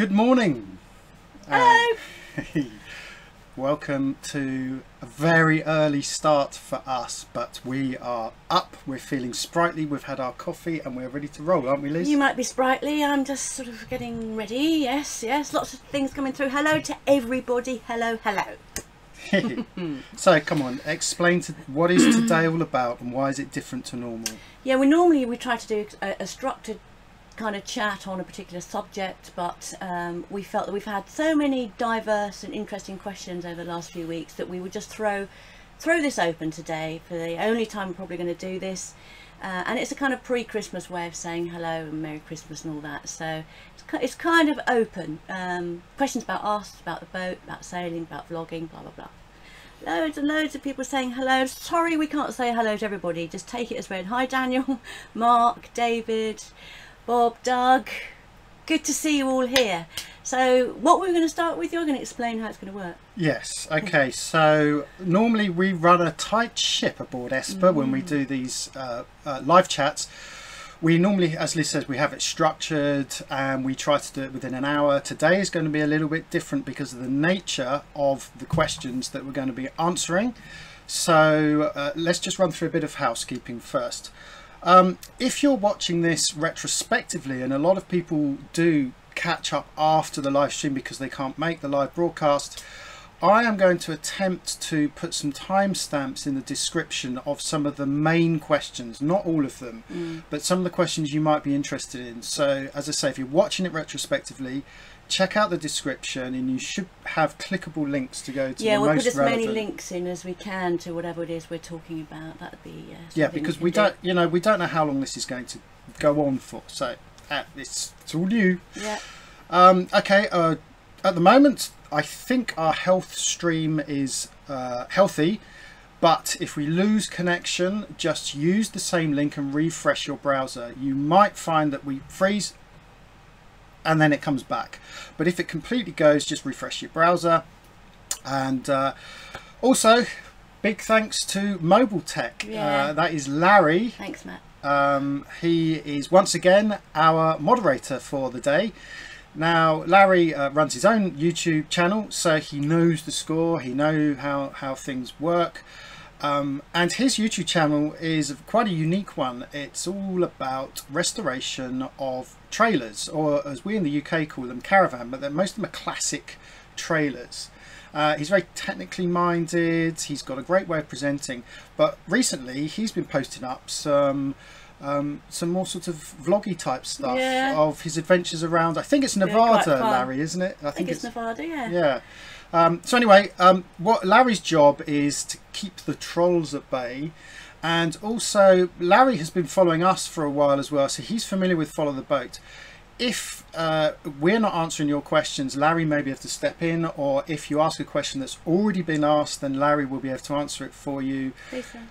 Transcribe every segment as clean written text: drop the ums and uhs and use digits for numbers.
Good morning. Hello. Welcome to a very early start for us, but we are up, we're feeling sprightly, we've had our coffee and we're ready to roll, aren't we, Liz? You might be sprightly, I'm just sort of getting ready. Yes, lots of things coming through. Hello to everybody. Hello. So come on, explain what is today all about and why is it different to normal? Yeah, we try to do a structured kind of chat on a particular subject, but we felt that we've had so many diverse and interesting questions over the last few weeks that we would just throw this open today for the only time we're probably going to do this, and it's a kind of pre-Christmas way of saying hello and Merry Christmas and all that, so it's kind of open. Questions about us, about the boat, about sailing, about vlogging, blah blah blah. Loads and loads of people saying hello. Sorry we can't say hello to everybody, just take it as read. Hi Daniel, Mark, David, Bob, Doug, good to see you all here. So what we're going to start with, you're going to explain how it's going to work. Yes, okay, so normally we run a tight ship aboard Esper when we do these live chats. We normally, as Liz says, we have it structured and we try to do it within an hour. Today is going to be a little bit different because of the nature of the questions that we're going to be answering. So let's just run through a bit of housekeeping first. If you're watching this retrospectively, and a lot of people do catch up after the live stream because they can't make the live broadcast, I am going to attempt to put some timestamps in the description of some of the main questions, not all of them, but some of the questions you might be interested in. So as I say, if you're watching it retrospectively, check out the description and you should have clickable links to go to the most relevant. Yeah, we'll put as many links in as we can to whatever it is we're talking about. That'd be yeah, because we don't know how long this is going to go on for, so it's all new. Yeah. Okay, at the moment I think our health stream is healthy, but if we lose connection, just use the same link and refresh your browser. You might find that we freeze and then it comes back, but if it completely goes, just refresh your browser. And also big thanks to Mobile Tech. That is Larry. Thanks, Matt. He is once again our moderator for the day. Now Larry runs his own YouTube channel, so he knows the score, he knows how things work. And his YouTube channel is quite a unique one. It's all about restoration of trailers, or as we in the UK call them, caravan, but most of them are classic trailers. He's very technically minded, he's got a great way of presenting, but recently he's been posting up some more sort of vloggy type stuff of his adventures around, I think it's Nevada, Larry, isn't it? I think it's Nevada, yeah. So anyway, what Larry's job is to keep the trolls at bay, and also Larry has been following us for a while as well, so he's familiar with Followtheboat. If we're not answering your questions, Larry may be able to step in, or if you ask a question that's already been asked, then Larry will be able to answer it for you. Lisa.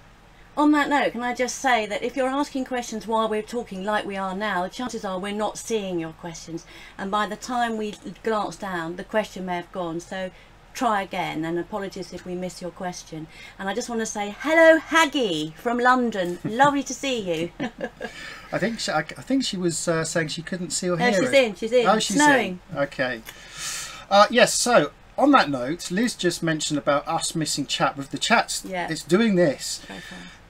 On that note, can I just say that if you're asking questions while we're talking like we are now, the chances are we're not seeing your questions, and by the time we glance down, the question may have gone. So try again, and apologies if we miss your question. And I just want to say hello, Haggy from London. Lovely to see you. I think she was saying she couldn't see or hear it. She's in. Oh, she's snowing. Okay. Yes. So on that note, Liz just mentioned about us missing chat. With the chats, it's doing this.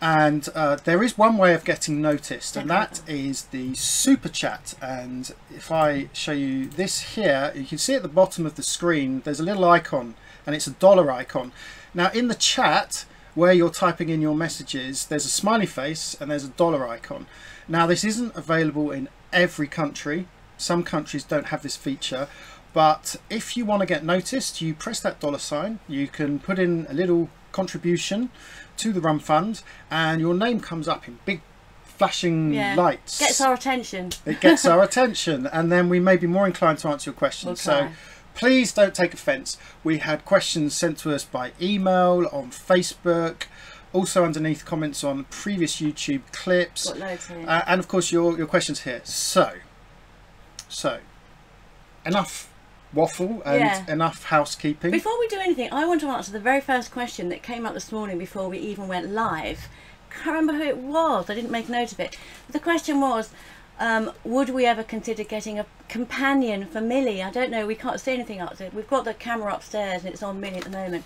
And there is one way of getting noticed, and that is the super chat. And if I show you this here, you can see at the bottom of the screen there's a little icon, and it's a dollar icon. Now in the chat where you're typing in your messages, there's a smiley face and there's a dollar icon. Now this isn't available in every country. Some countries don't have this feature, but if you want to get noticed, you press that dollar sign. You can put in a little contribution to the Rum Fund and your name comes up in big flashing lights. Gets our attention. It gets our attention, and then we may be more inclined to answer your questions. So please don't take offence. We had questions sent to us by email, on Facebook, also underneath comments on previous YouTube clips. Got loads here. And of course your questions here. So enough waffle and enough housekeeping. Before we do anything, I want to answer the very first question that came up this morning before we even went live. I can't remember who it was, I didn't make note of it. The question was, Would we ever consider getting a companion for Millie? I don't know, we can't see anything up there. We've got the camera upstairs and it's on Millie at the moment.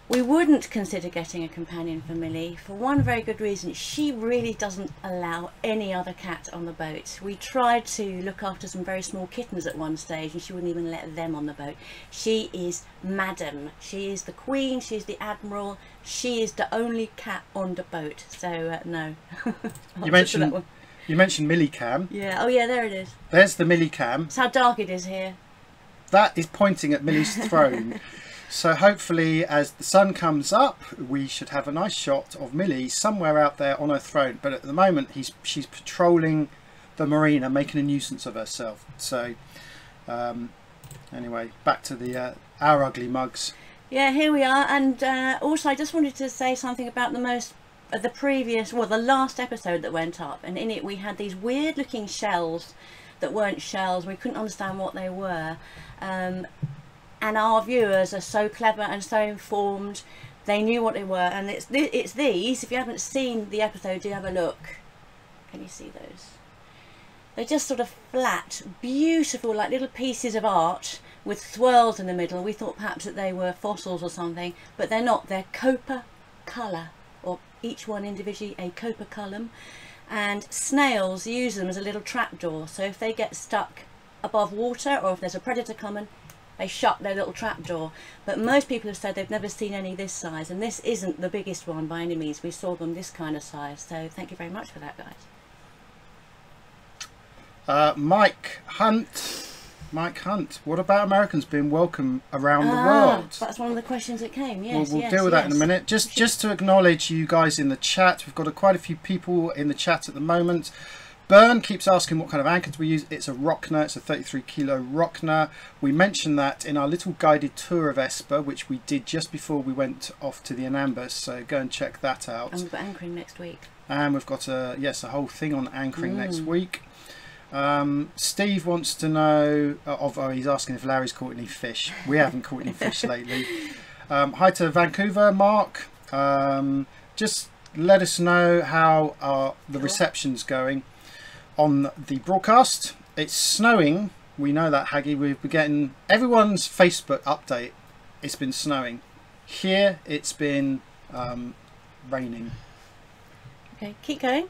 We wouldn't consider getting a companion for Millie for one very good reason. She really doesn't allow any other cat on the boat. We tried to look after some very small kittens at one stage and she wouldn't even let them on the boat. She is madam. She is the queen, she's the admiral, she is the only cat on the boat. So no. You mentioned Millie cam. Yeah, oh yeah, there it is. There's the Millie cam. It's how dark it is here. That is pointing at Millie's throne. So hopefully as the sun comes up we should have a nice shot of Millie somewhere out there on her throne, but at the moment she's patrolling the marina, making a nuisance of herself. So anyway, back to the our ugly mugs. Yeah, here we are. And also I just wanted to say something about the last episode that went up, and in it we had these weird looking shells that weren't shells. We couldn't understand what they were. And our viewers are so clever and so informed, they knew what they were, and it's these. If you haven't seen the episode, do have a look. Can you see those? They're just sort of flat, beautiful, like little pieces of art with swirls in the middle. We thought perhaps that they were fossils or something, but they're not. They're copper colour, or each one individually a copper column, and snails use them as a little trapdoor. So if they get stuck above water, or if there's a predator coming, they shut their little trapdoor. But most people have said they've never seen any this size, and this isn't the biggest one by any means. We saw them this kind of size, so thank you very much for that, guys. Mike Hunt, what about Americans being welcome around the world? That's one of the questions that came. Yes, we'll deal with that in a minute. Just to acknowledge you guys in the chat, we've got quite a few people in the chat at the moment. Byrne keeps asking what kind of anchor do we use. It's a Rockner, it's a 33 kilo Rockner. We mentioned that in our little guided tour of Esper, which we did just before we went off to the Anambas, so go and check that out. And we've got anchoring next week. And we've got a whole thing on anchoring next week. Steve wants to know, he's asking if Larry's caught any fish. We haven't caught any fish lately. Hi to Vancouver, Mark. Just let us know how the reception's going on the broadcast. It's snowing, we know that, Haggy. We've been getting everyone's Facebook update. It's been snowing. Here it's been raining. Okay, keep going.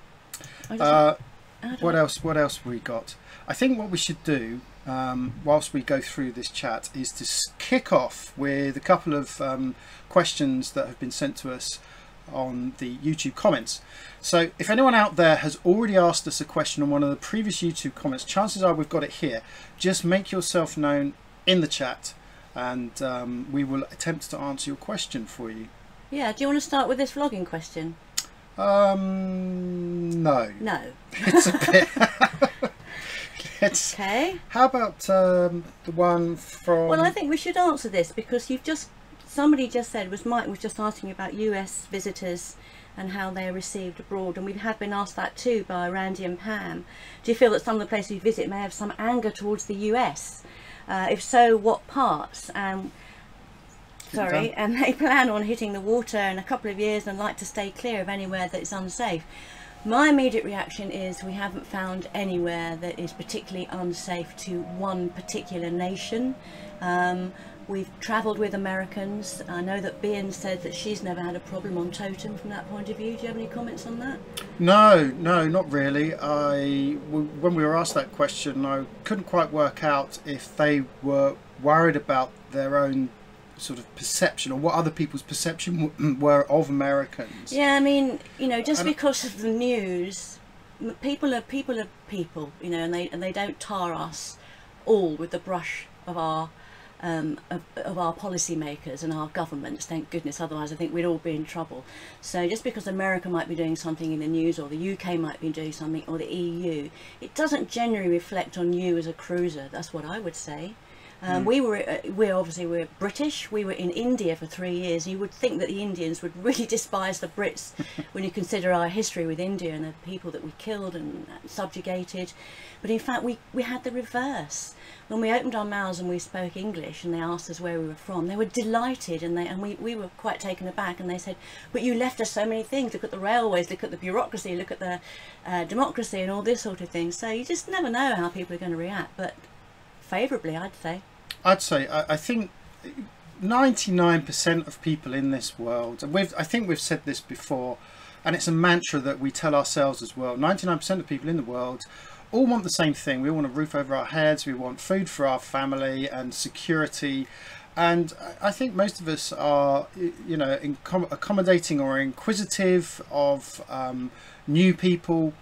What else we got? I think what we should do whilst we go through this chat is to kick off with a couple of questions that have been sent to us on the YouTube comments. So if anyone out there has already asked us a question on one of the previous YouTube comments, chances are we've got it here. Just make yourself known in the chat and we will attempt to answer your question for you. Yeah, do you want to start with this vlogging question? No. No. It's a bit... Okay. How about the one from... Well, I think we should answer this because somebody just said, Mike was just asking about US visitors and how they are received abroad, and we have been asked that too by Randy and Pam. Do you feel that some of the places you visit may have some anger towards the US? If so, what parts? And they plan on hitting the water in a couple of years and like to stay clear of anywhere that is unsafe. My immediate reaction is we haven't found anywhere that is particularly unsafe to one particular nation. We've travelled with Americans. I know that Bian said that she's never had a problem on Totem from that point of view. Do you have any comments on that? No, not really. When we were asked that question, I couldn't quite work out if they were worried about their own sort of perception or what other people's perception were of Americans. Yeah, I mean, just because of the news, people are people, and they don't tar us all with the brush of our policymakers and our governments, thank goodness, otherwise I think we'd all be in trouble. So just because America might be doing something in the news, or the UK might be doing something, or the EU, it doesn't generally reflect on you as a cruiser. That's what I would say. We obviously were British. We were in India for 3 years. You would think that the Indians would really despise the Brits when you consider our history with India and the people that we killed and subjugated. But in fact, we had the reverse. When we opened our mouths and we spoke English and they asked us where we were from, they were delighted, and we were quite taken aback, and they said, but you left us so many things. Look at the railways, look at the bureaucracy, look at the democracy and all this sort of thing. So you just never know how people are going to react, but favourably, I'd say. I think 99% of people in this world, and I think we've said this before, and it's a mantra that we tell ourselves as well, 99% of people in the world all want the same thing. We want a roof over our heads, we want food for our family and security, and I think most of us are, you know, accommodating or inquisitive of new people,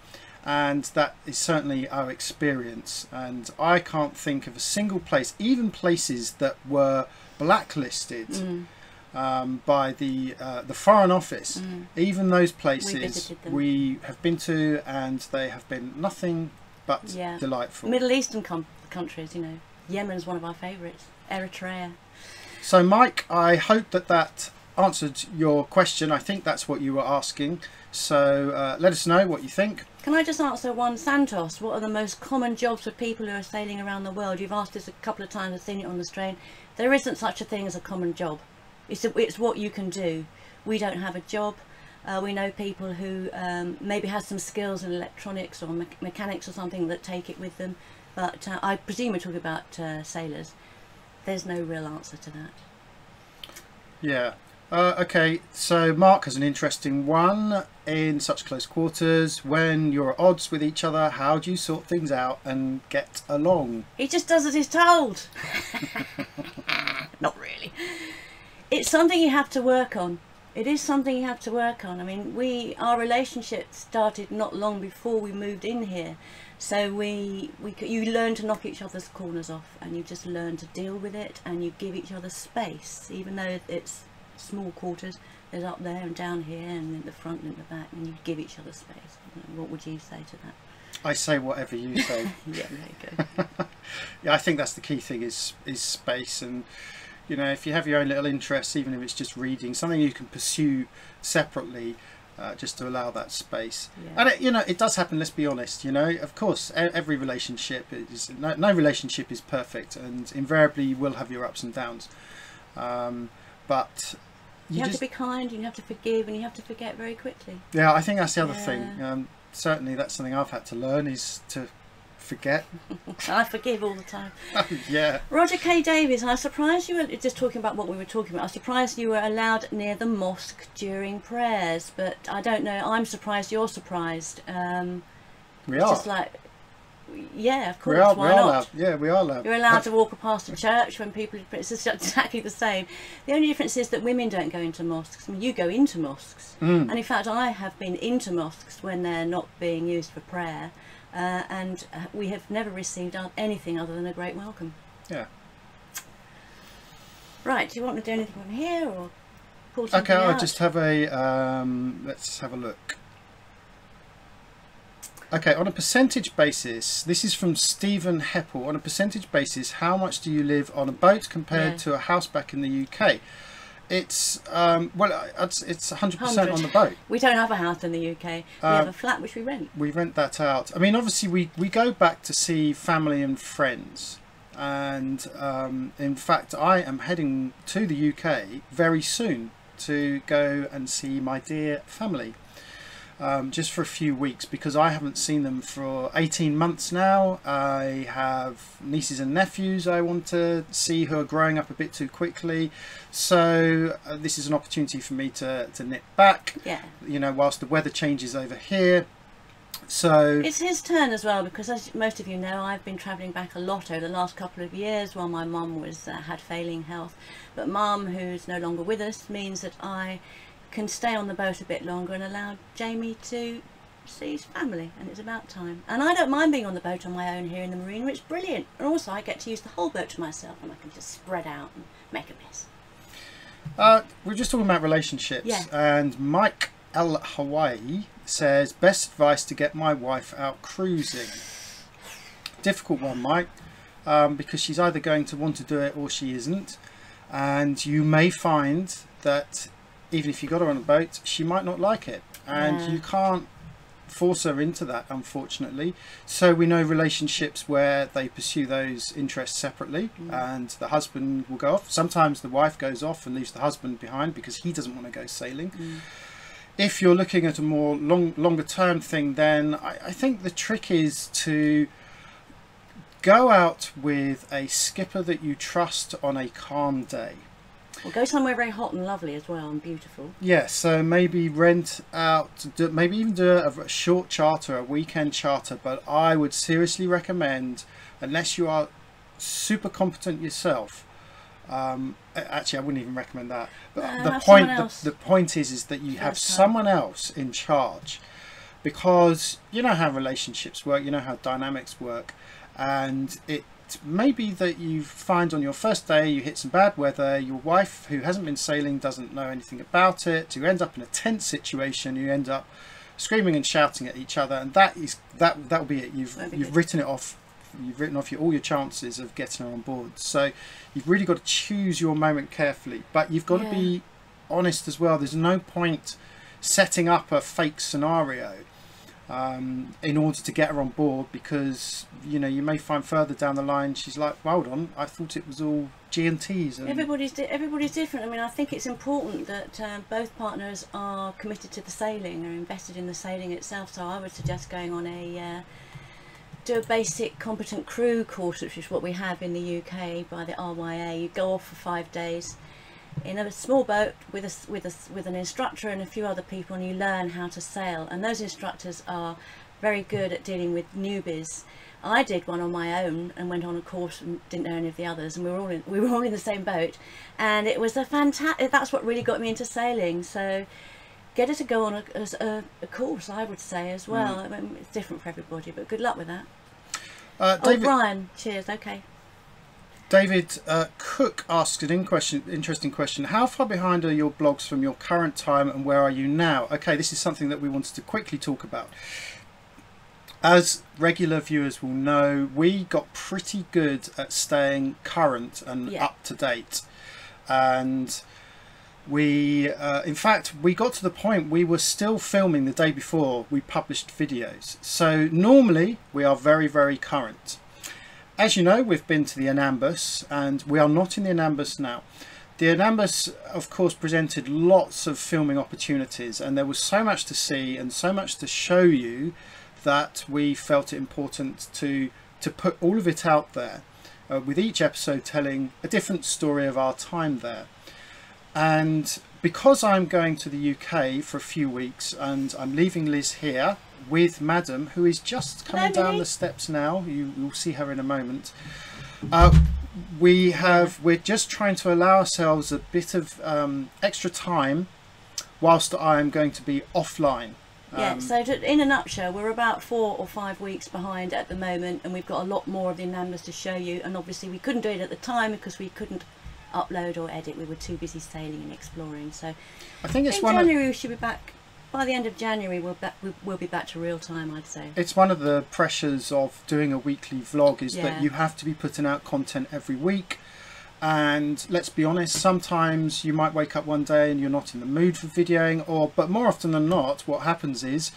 and that is certainly our experience. And I can't think of a single place, even places that were blacklisted by the Foreign Office, even those places we have been to, and they have been nothing but delightful. Middle Eastern countries, you know, Yemen's one of our favourites, Eritrea. So Mike, I hope that answered your question. I think that's what you were asking. So let us know what you think. Can I just answer one? Santos, what are the most common jobs for people who are sailing around the world? You've asked this a couple of times, I've seen it on the strain. There isn't such a thing as a common job. It's what you can do. We don't have a job. We know people who maybe have some skills in electronics or mechanics or something that take it with them. But I presume we're talking about sailors. There's no real answer to that. Yeah. Okay, so Mark has an interesting one. In such close quarters, when you're at odds with each other, how do you sort things out and get along? He just does as he's told. Not really. It's something you have to work on. It is something you have to work on. I mean, our relationship started not long before we moved in here. So you learn to knock each other's corners off, and you just learn to deal with it, and you give each other space, even though it's small quarters. There's up there and down here and in the front and in the back, and you give each other space. What would you say to that? I say whatever you say. Yeah, there you go. Yeah, I think that's the key thing is space. And you know, if you have your own little interests, even if it's just reading, something you can pursue separately, just to allow that space. Yeah. And you know, it does happen, let's be honest. You know, of course, every relationship is no relationship is perfect, and invariably you will have your ups and downs, but you have to be kind, and you have to forgive, and you have to forget very quickly. Yeah, I think that's the other thing. Certainly that's something I've had to learn, is to forget. I forgive all the time. Yeah. Roger K. Davies, I was surprised you were just talking about what we were talking about. I was surprised you were allowed near the mosque during prayers, but I don't know. I'm surprised you're surprised. We are. Just like, yeah, of course. Why not? Allowed. Yeah, we are allowed. You're allowed to walk past a church when people. It's just exactly the same. The only difference is that women don't go into mosques. I mean, you go into mosques, and in fact, I have been into mosques when they're not being used for prayer. And we have never received anything other than a great welcome. Yeah. Right, do you want me to do anything on here, or pull something out? I'll just have a let's have a look. Okay, on a percentage basis, this is from Stephen Heppel. On a percentage basis, how much do you live on a boat compared to a house back in the UK? It's well, it's 100% on the boat. We don't have a house in the UK. We have a flat which we rent. We rent that out. I mean, obviously we go back to see family and friends, and in fact I am heading to the UK very soon to go and see my dear family, just for a few weeks, because I haven't seen them for 18 months now. I have nieces and nephews I want to see who are growing up a bit too quickly, so this is an opportunity for me to nip back, you know, whilst the weather changes over here. So it's his turn as well, because as most of you know, I've been travelling back a lot over the last couple of years while my mum was had failing health, but Mum, who's no longer with us, means that I can stay on the boat a bit longer and allow Jamie to see his family, and it's about time. And I don't mind being on the boat on my own here in the marina. It's brilliant, and also I get to use the whole boat to myself, and I can just spread out and make a mess. We're just talking about relationships, and Mike L. Hawaii says, best advice to get my wife out cruising. Difficult one, Mike. because she's either going to want to do it or she isn't. And you may find that even if you got her on a boat, she might not like it, and you can't force her into that, unfortunately. So we know relationships where they pursue those interests separately, and the husband will go off. Sometimes the wife goes off and leaves the husband behind because he doesn't want to go sailing. If you're looking at a more longer term thing, then I think the trick is to go out with a skipper that you trust on a calm day. Or go somewhere very hot and lovely as well, and beautiful. Yeah, so maybe rent out, maybe even do a short charter, a weekend charter. But I would seriously recommend, unless you are super competent yourself, actually I wouldn't even recommend that. But the point is that you have someone else in charge, because you know how relationships work, you know how dynamics work, and it may be that you find on your first day you hit some bad weather, your wife who hasn't been sailing doesn't know anything about it, you end up in a tense situation, you end up screaming and shouting at each other, and that'll be it. You've written it off. You've written off all your chances of getting her on board. So you've really got to choose your moment carefully, but you've got to be honest as well. There's no point setting up a fake scenario in order to get her on board, because you know you may find further down the line she's like, well, hold on, I thought it was all G&Ts. Everybody's different. I mean, I think it's important that both partners are committed to the sailing, are invested in the sailing itself. So I would suggest going on do a basic competent crew course, which is what we have in the UK by the RYA. You go off for 5 days in a small boat with an instructor and a few other people, and you learn how to sail. And those instructors are very good at dealing with newbies. I did one on my own and went on a course and didn't know any of the others, and we were all in the same boat, and it was a fantastic. That's what really got me into sailing. So get her to go on a course, I would say, as well. I mean, it's different for everybody, but good luck with that. David, Brian, cheers. Okay. David Cook asks an interesting question. How far behind are your blogs from your current time, and where are you now? Okay, this is something that we wanted to quickly talk about. As regular viewers will know, we got pretty good at staying current and up to date. And we, in fact, we got to the point we were still filming the day before we published videos. So normally we are very, very current. As you know, we've been to the Anambas, and we are not in the Anambas now. The Anambas, of course, presented lots of filming opportunities, and there was so much to see and so much to show you that we felt it important to put all of it out there, with each episode telling a different story of our time there. And because I'm going to the UK for a few weeks, and I'm leaving Liz here with Madam, who is just coming down the steps now, you'll see her in a moment, we're just trying to allow ourselves a bit of extra time whilst I'm going to be offline. So in a nutshell, we're about 4 or 5 weeks behind at the moment, and we've got a lot more of the numbers to show you, and obviously we couldn't do it at the time because we couldn't upload or edit. We were too busy sailing and exploring. So I think in January we should be back. By the end of January we'll be back to real time, I'd say. It's one of the pressures of doing a weekly vlog is that you have to be putting out content every week, and let's be honest, sometimes you might wake up one day and you're not in the mood for videoing, but more often than not what happens is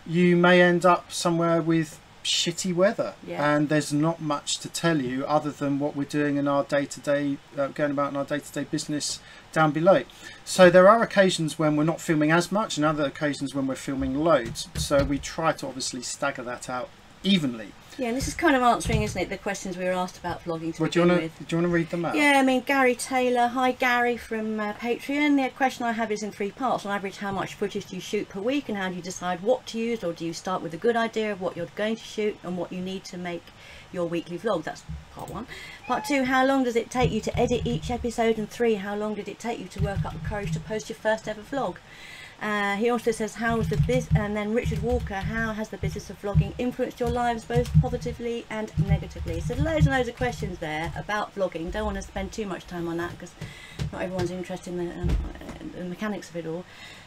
you may end up somewhere with shitty weather, and there's not much to tell you other than what we're doing in our day-to-day going about in our day-to-day business down below. So there are occasions when we're not filming as much, and other occasions when we're filming loads, so we try to obviously stagger that out evenly. Yeah, and this is kind of answering, isn't it, the questions we were asked about vlogging to begin with. Do you want to read them out? Yeah, I mean, Gary Taylor, hi Gary from Patreon. The question I have is in 3 parts. On average, how much footage do you shoot per week, and how do you decide what to use, or do you start with a good idea of what you're going to shoot and what you need to make your weekly vlog? That's part 1. Part 2, how long does it take you to edit each episode? And 3, how long did it take you to work up the courage to post your first ever vlog? He also says, how was the and then Richard Walker, how has the business of vlogging influenced your lives both positively and negatively? So loads and loads of questions there about vlogging. Don't want to spend too much time on that because not everyone's interested in the mechanics of it all.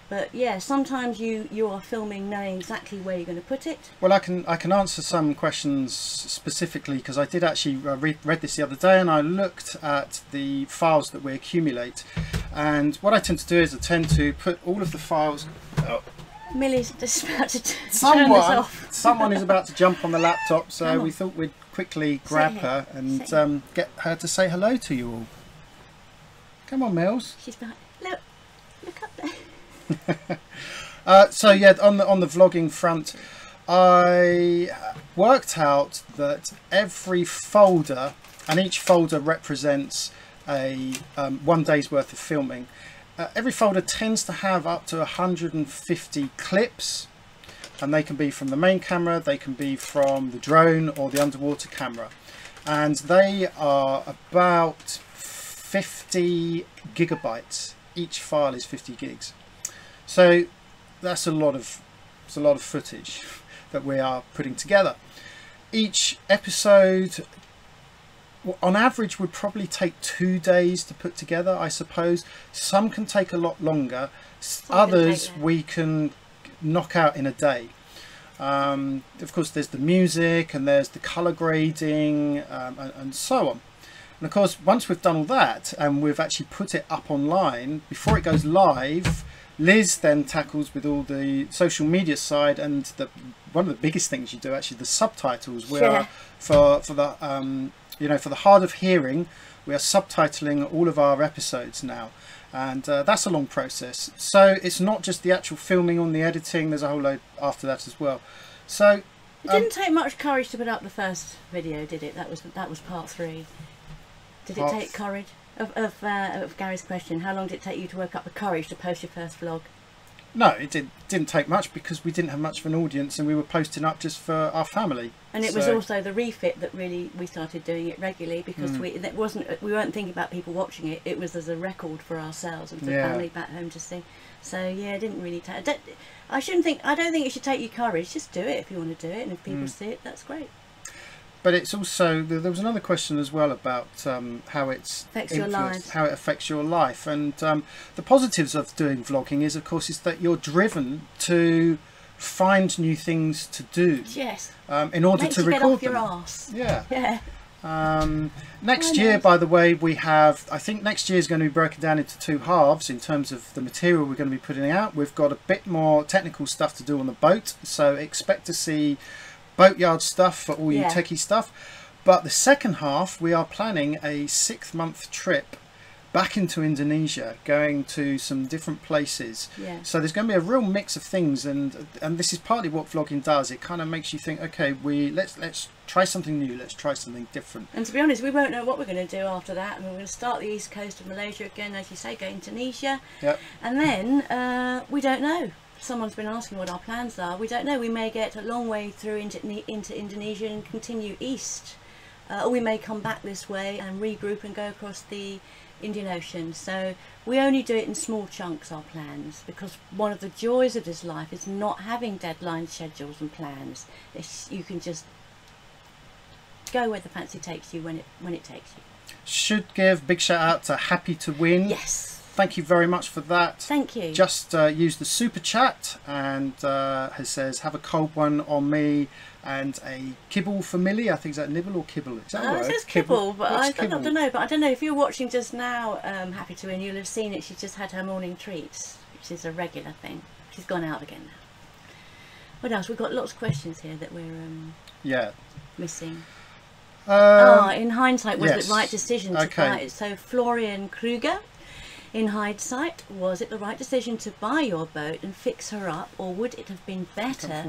But yeah, sometimes you are filming knowing exactly where you're going to put it. Well, I can answer some questions specifically, because I did actually read this the other day, and I looked at the files that we accumulate. And what I tend to do is I tend to put all of the files. Oh, Millie's just about to turn this off. Someone is about to jump on the laptop, so we thought we'd quickly grab her and get her to say hello to you all. Come on, Mills. She's behind. Look up there. So yeah, on the vlogging front, I worked out that every folder, and each folder represents a 1 day's worth of filming. Every folder tends to have up to 150 clips, and they can be from the main camera, they can be from the drone or the underwater camera, and they are about 50 gigabytes. Each file is 50 gigs. So that's a lot of footage that we are putting together. Each episode, on average, would probably take 2 days to put together, I suppose. Some can take a lot longer. Others we can knock out in a day. Of course, there's the music and there's the color grading and so on. And of course, once we've done all that and we've actually put it up online, before it goes live, Liz then tackles with all the social media side, and one of the biggest things you do, actually, the subtitles. We are for the for the hard of hearing, we are subtitling all of our episodes now, and that's a long process. So it's not just the actual filming on the editing. There's a whole load after that as well. So it didn't take much courage to put up the first video, did it? That was part 3. Did it take courage? Of Gary's question, how long did it take you to work up the courage to post your first vlog? No, it didn't take much, because we didn't have much of an audience and we were posting up just for our family. And it was also the refit that really we started doing it regularly, because we weren't thinking about people watching it. It was as a record for ourselves and for the family back home to see. So yeah, it didn't really take. I don't think it should take you courage. Just do it if you want to do it, and if people see it, that's great. But it's also, there was another question as well about how it affects your life, and the positives of doing vlogging is, of course, is that you're driven to find new things to do. Yes. In order to record them. Get off your arse. Yeah. Yeah. Next year, by the way, I think next year is going to be broken down into 2 halves in terms of the material we're going to be putting out. We've got a bit more technical stuff to do on the boat, so expect to see boatyard stuff for all you techie stuff. But the second half, we are planning a 6-month trip back into Indonesia, going to some different places. So there's going to be a real mix of things, and this is partly what vlogging does. It kind of makes you think, okay, let's try something new, let's try something different. And to be honest, we won't know what we're going to do after that. I mean, we're going to start the east coast of Malaysia again, as you say, go to Indonesia, and then we don't know. Someone's been asking what our plans are. We don't know. We may get a long way through into Indonesia and continue east, or we may come back this way and regroup and go across the Indian Ocean. So we only do it in small chunks, our plans, because one of the joys of this life is not having deadlines, schedules and plans. You can just go where the fancy takes you when it takes you. Should give a big shout out to Happy to Win. Yes. Thank you very much for that. Thank you. Just used the super chat and says, have a cold one on me and a kibble for Millie. I think, is that nibble or kibble? Is that a word? It says kibble, but I don't know. But I don't know, if you're watching just now, Happy to Win, you'll have seen it. She's just had her morning treats, which is a regular thing. She's gone out again now. What else? We've got lots of questions here that we're missing. In hindsight, was it the right decision to buy it? So Florian Kruger, in hindsight, was it the right decision to buy your boat and fix her up, or would it have been better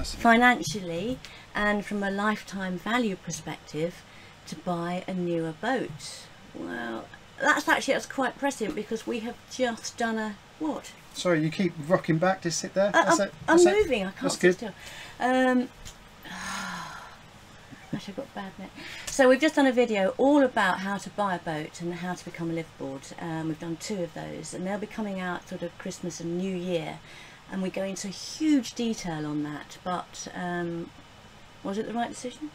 financially and from a lifetime value perspective to buy a newer boat? Well, that's quite prescient, because we have just done a what? Sorry, you keep rocking back. Just sit there. I'm moving. I can't sit still. Gosh, I've got bad neck. So we've just done a video all about how to buy a boat and how to become a liveaboard. We've done 2 of those, and they'll be coming out sort of Christmas and New Year, and we go into huge detail on that. But was it the right decision?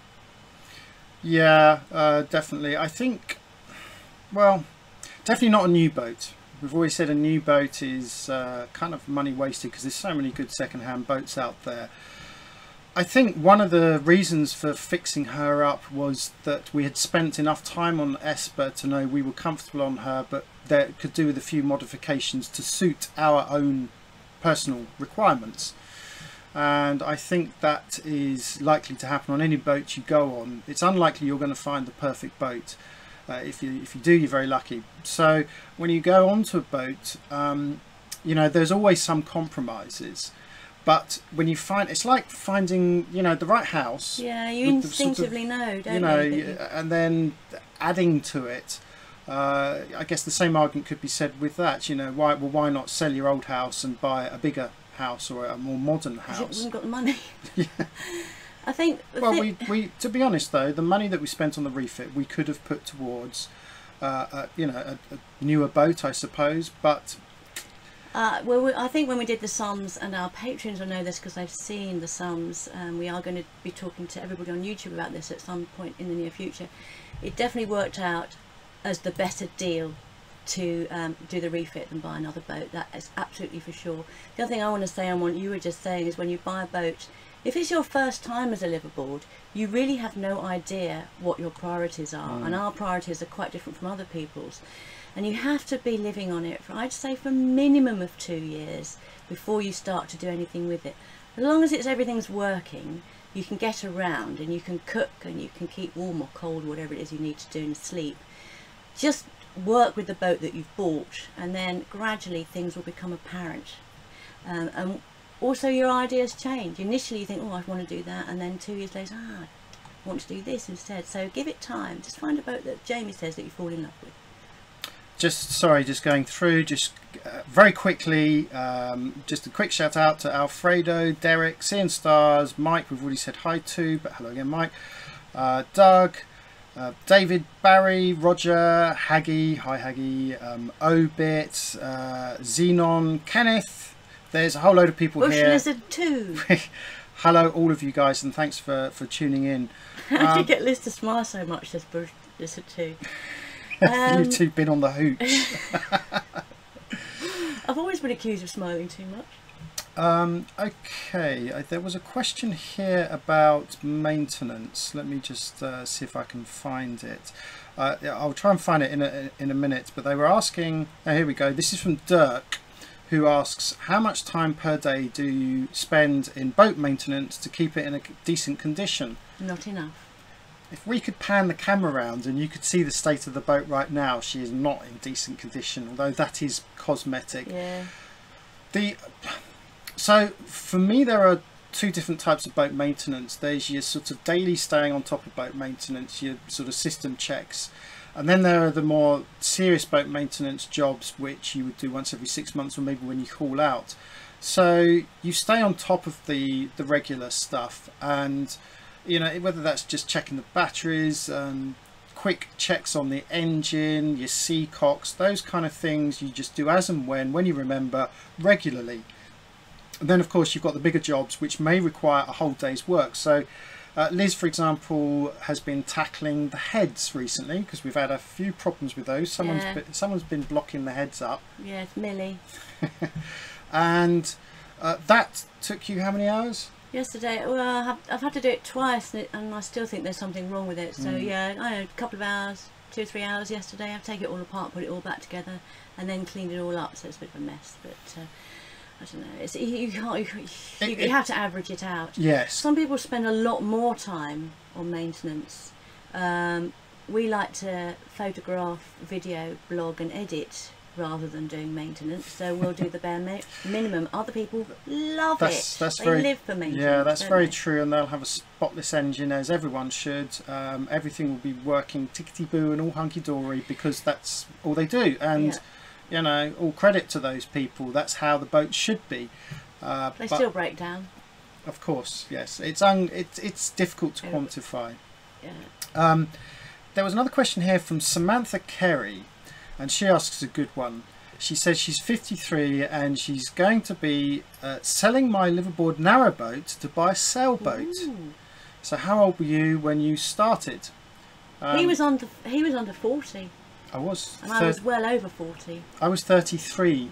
Yeah, definitely. I think, well, definitely not a new boat. we've always said a new boat is kind of money wasted because there's so many good second-hand boats out there. I think one of the reasons for fixing her up was that we had spent enough time on Esper to know we were comfortable on her, but that could do with a few modifications to suit our own personal requirements. And I think that is likely to happen on any boat you go on. It's unlikely you're going to find the perfect boat. If you do, you're very lucky. So when you go onto a boat, you know, there's always some compromises. But when you find, it's like finding, you know, the right house. Yeah, you instinctively know, don't you? Know, and then adding to it. I guess the same argument could be said with that. You know, why not sell your old house and buy a bigger house or a more modern house? We haven't got the money. Yeah. I think. Well, we to be honest though, the money that we spent on the refit, we could have put towards, you know, a newer boat, I suppose, but. Well, I think when we did the sums, and our patrons will know this because they've seen the sums, we are going to be talking to everybody on YouTube about this at some point in the near future. It definitely worked out as the better deal to do the refit than buy another boat. That is absolutely for sure. The other thing I want to say on what you were just saying is when you buy a boat, if it's your first time as a liveaboard, you really have no idea what your priorities are, and our priorities are quite different from other people's. And you have to be living on it for, I'd say, for a minimum of 2 years before you start to do anything with it. As long as everything's working, you can get around and you can cook and you can keep warm or cold, whatever it is you need to do, and sleep. Just work with the boat that you've bought, and then gradually things will become apparent. And also your ideas change. Initially you think, oh, I want to do that, and then 2 years later, I want to do this instead. So give it time. Just find a boat that Jamie says that you fall in love with. Just going through, very quickly, just a quick shout out to Alfredo, Derek, Seeing Stars, Mike, we've already said hi to, but hello again Mike, Doug, David, Barry, Roger, Haggy, hi Haggy, Obit, Xenon, Kenneth. There's a whole load of people Bush here. Lizard 2. Hello all of you guys, and thanks for tuning in. How did you get Liz to smile so much, says Bush Lizard 2? You two been on the hooch. I've always been accused of smiling too much. Okay, there was a question here about maintenance. Let me just see if I can find it. I'll try and find it in a minute, but they were asking, here we go, this is from Dirk, who asks, how much time per day do you spend in boat maintenance to keep it in a decent condition? Not enough. If we could pan the camera around and you could see the state of the boat right now, she is not in decent condition, although that is cosmetic. Yeah. So for me there are two different types of boat maintenance. There's your sort of daily staying on top of boat maintenance, your sort of system checks, and then there are the more serious boat maintenance jobs which you would do once every 6 months or maybe when you call out. So you stay on top of the regular stuff, and you know, whether that's just checking the batteries, quick checks on the engine, your seacocks, those kind of things you just do as and when you remember, regularly. And then of course you've got the bigger jobs which may require a whole day's work. So Liz, for example, has been tackling the heads recently because we've had a few problems with those. Someone's been blocking the heads up. Yeah, it's Millie. And that took you how many hours? Yesterday, well, I've had to do it twice, and I still think there's something wrong with it. So yeah, I had a couple of hours, 2 or 3 hours yesterday. I've taken it all apart, put it all back together, and then cleaned it all up. So it's a bit of a mess, but I don't know. It's you have to average it out. Yes. Some people spend a lot more time on maintenance. We like to photograph, video, blog, and edit rather than doing maintenance, so we'll do the bare minimum. Other people love it. They live for maintenance. Yeah, that's very true, and they'll have a spotless engine, as everyone should. Everything will be working tickety-boo and all hunky-dory because that's all they do, and you know, all credit to those people. That's how the boat should be. They still break down. Of course, yes. It's difficult to quantify. Yeah. There was another question here from Samantha Kerry, and she asks a good one. She says she's 53 and she's going to be selling my liveaboard narrowboat to buy a sailboat. Ooh. So how old were you when you started? He was under 40. I was. And I was well over 40. I was 33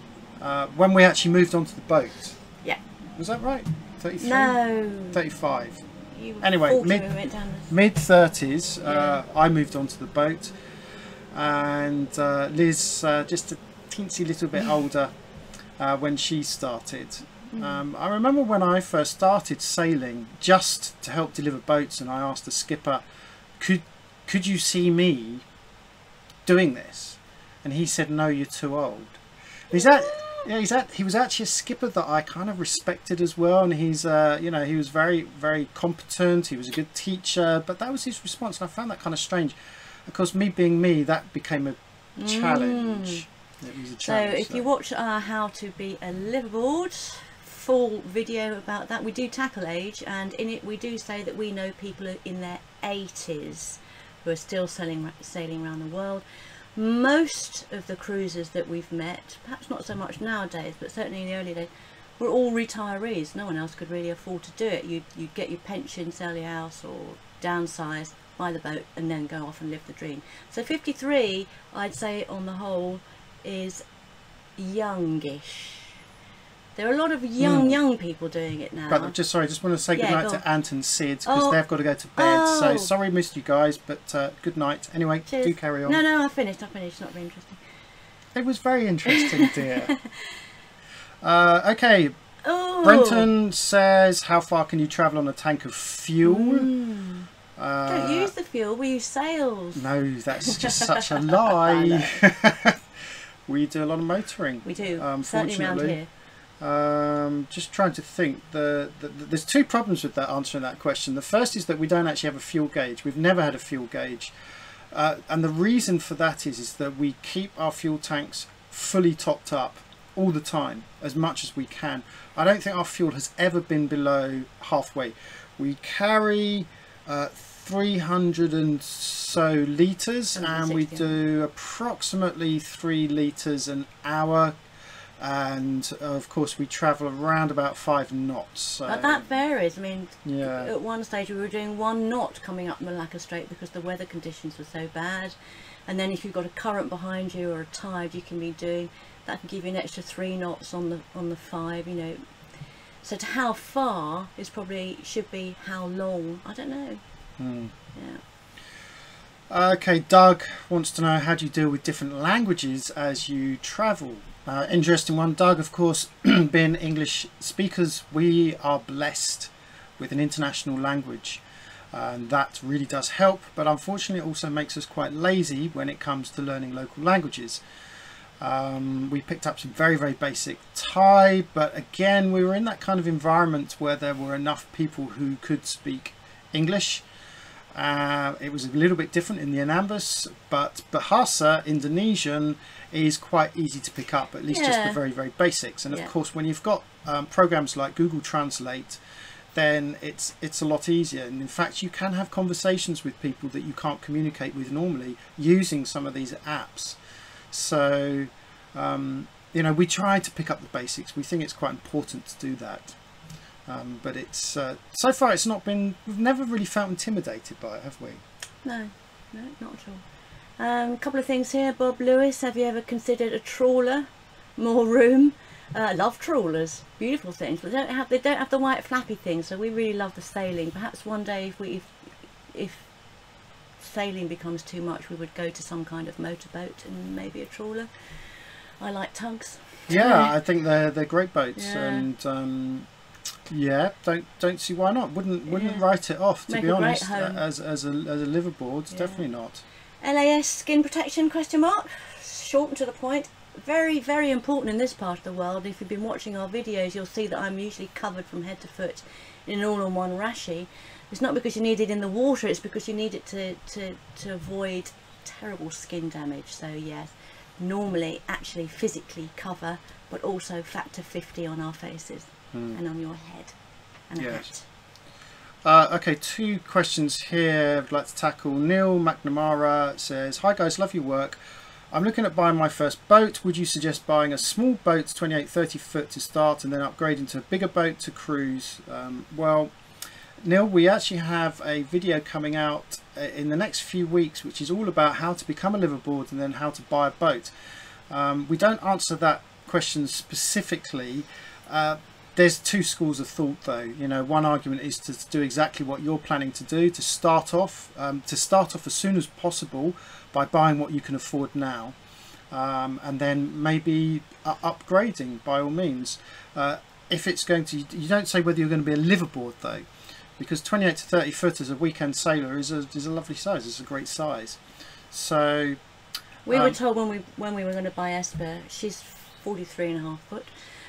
when we actually moved onto the boat. Yeah. Was that right? 33? No. 35. You were Anyway, 40 when we went down the... mid-30s, Yeah. I moved onto the boat, and Liz, just a teensy little bit older when she started. I remember when I first started sailing, just to help deliver boats, and I asked the skipper, could you see me doing this? And he said, no, you're too old. He was actually a skipper that I kind of respected as well, and he's you know, he was very, very competent, he was a good teacher, but that was his response, and I found that kind of strange. Of course, me being me, that became a challenge. It was a challenge. So if you watch our How to Be a Liveaboard full video about that, we do tackle age, and in it we do say that we know people in their 80s who are still sailing around the world. Most of the cruisers that we've met, perhaps not so much nowadays, but certainly in the early days, were all retirees. No one else could really afford to do it. You'd get your pension, sell your house, or downsize, buy the boat, and then go off and live the dream. So 53, I'd say on the whole, is youngish. There are a lot of young people doing it now. But just want to say goodnight to Ant and Sid, because they've got to go to bed. Oh. So sorry missed you guys, but good night. Anyway, Cheers. do carry on. No, I finished. It's not very interesting. It was very interesting, dear. Okay. Oh. Brenton says, how far can you travel on a tank of fuel? Don't use the fuel, we use sails. No, that's just such a lie. We do a lot of motoring. We do, certainly around fortunately. here. Just trying to think. There's two problems with that, answering that question. The first is that we don't actually have a fuel gauge. We've never had a fuel gauge, and the reason for that is that we keep our fuel tanks fully topped up all the time, as much as we can. I don't think our fuel has ever been below halfway. We carry 300 and so litres, and we do approximately 3 litres an hour. And of course we travel around about 5 knots. So. But that varies. I mean, yeah. At one stage we were doing 1 knot coming up Malacca Strait because the weather conditions were so bad. And then if you've got a current behind you or a tide, you can be doing, that can give you an extra 3 knots on the 5, you know. So to how far is probably, should be how long, I don't know. Yeah. Okay, Doug wants to know, how do you deal with different languages as you travel? Interesting one, Doug. Of course, being English speakers, we are blessed with an international language, and that really does help, but unfortunately it also makes us quite lazy when it comes to learning local languages. We picked up some very, very basic Thai, but again we were in that kind of environment where there were enough people who could speak English. It was a little bit different in the Anambas, but Bahasa Indonesian is quite easy to pick up, at least just the very, very basics. And of course, when you've got programs like Google Translate, then it's a lot easier. And in fact, you can have conversations with people that you can't communicate with normally using some of these apps. So, you know, we try to pick up the basics. We think it's quite important to do that. But it's so far it's not been, we've never really felt intimidated by it, have we? No, not at all. A couple of things here. Bob Lewis, have you ever considered a trawler? More room? Love trawlers, beautiful things, but they don't have the white flappy things, so we really love the sailing. Perhaps one day if sailing becomes too much, we would go to some kind of motorboat and maybe a trawler. I like tugs. Yeah, I think they're great boats, and yeah, don't see why not. Wouldn't write it off, to be honest. As a liveaboard, definitely not. LAS skin protection ? Short and to the point. Very, very important in this part of the world. If you've been watching our videos, you'll see that I'm usually covered from head to foot in an all-in-one rashi. It's not because you need it in the water, it's because you need it to avoid terrible skin damage. So yes, normally actually physically cover, but also factor 50 on our faces and on your head and a hat. Okay, 2 questions here I'd like to tackle. Neil McNamara says, hi guys, love your work. I'm looking at buying my first boat. Would you suggest buying a small boat, 28-30 foot to start, and then upgrading to a bigger boat to cruise? Well, Neil, we actually have a video coming out in the next few weeks, which is all about how to become a liveaboard and then how to buy a boat. We don't answer that question specifically. There's two schools of thought though. You know, one argument is to do exactly what you're planning to do, to start off as soon as possible by buying what you can afford now, and then maybe upgrading by all means. If it's going to, you don't say whether you're going to be a liveaboard though, because 28 to 30 foot as a weekend sailor is a lovely size. It's a great size. So we were told when we were going to buy Esper, she's 43.5 foot.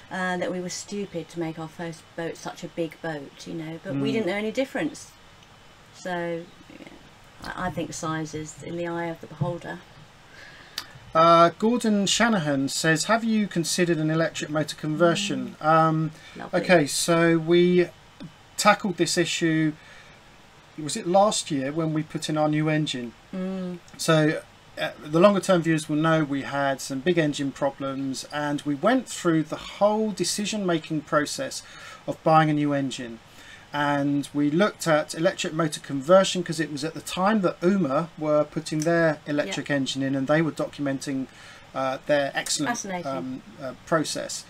That we were stupid to make our first boat such a big boat, you know, but we didn't know any difference. So yeah, I think size is in the eye of the beholder. Gordon Shanahan says, have you considered an electric motor conversion? Okay, so we tackled this issue, was it last year when we put in our new engine? So the longer term viewers will know we had some big engine problems, and we went through the whole decision making process of buying a new engine, and we looked at electric motor conversion because it was at the time that UMA were putting their electric engine in, and they were documenting their excellent process.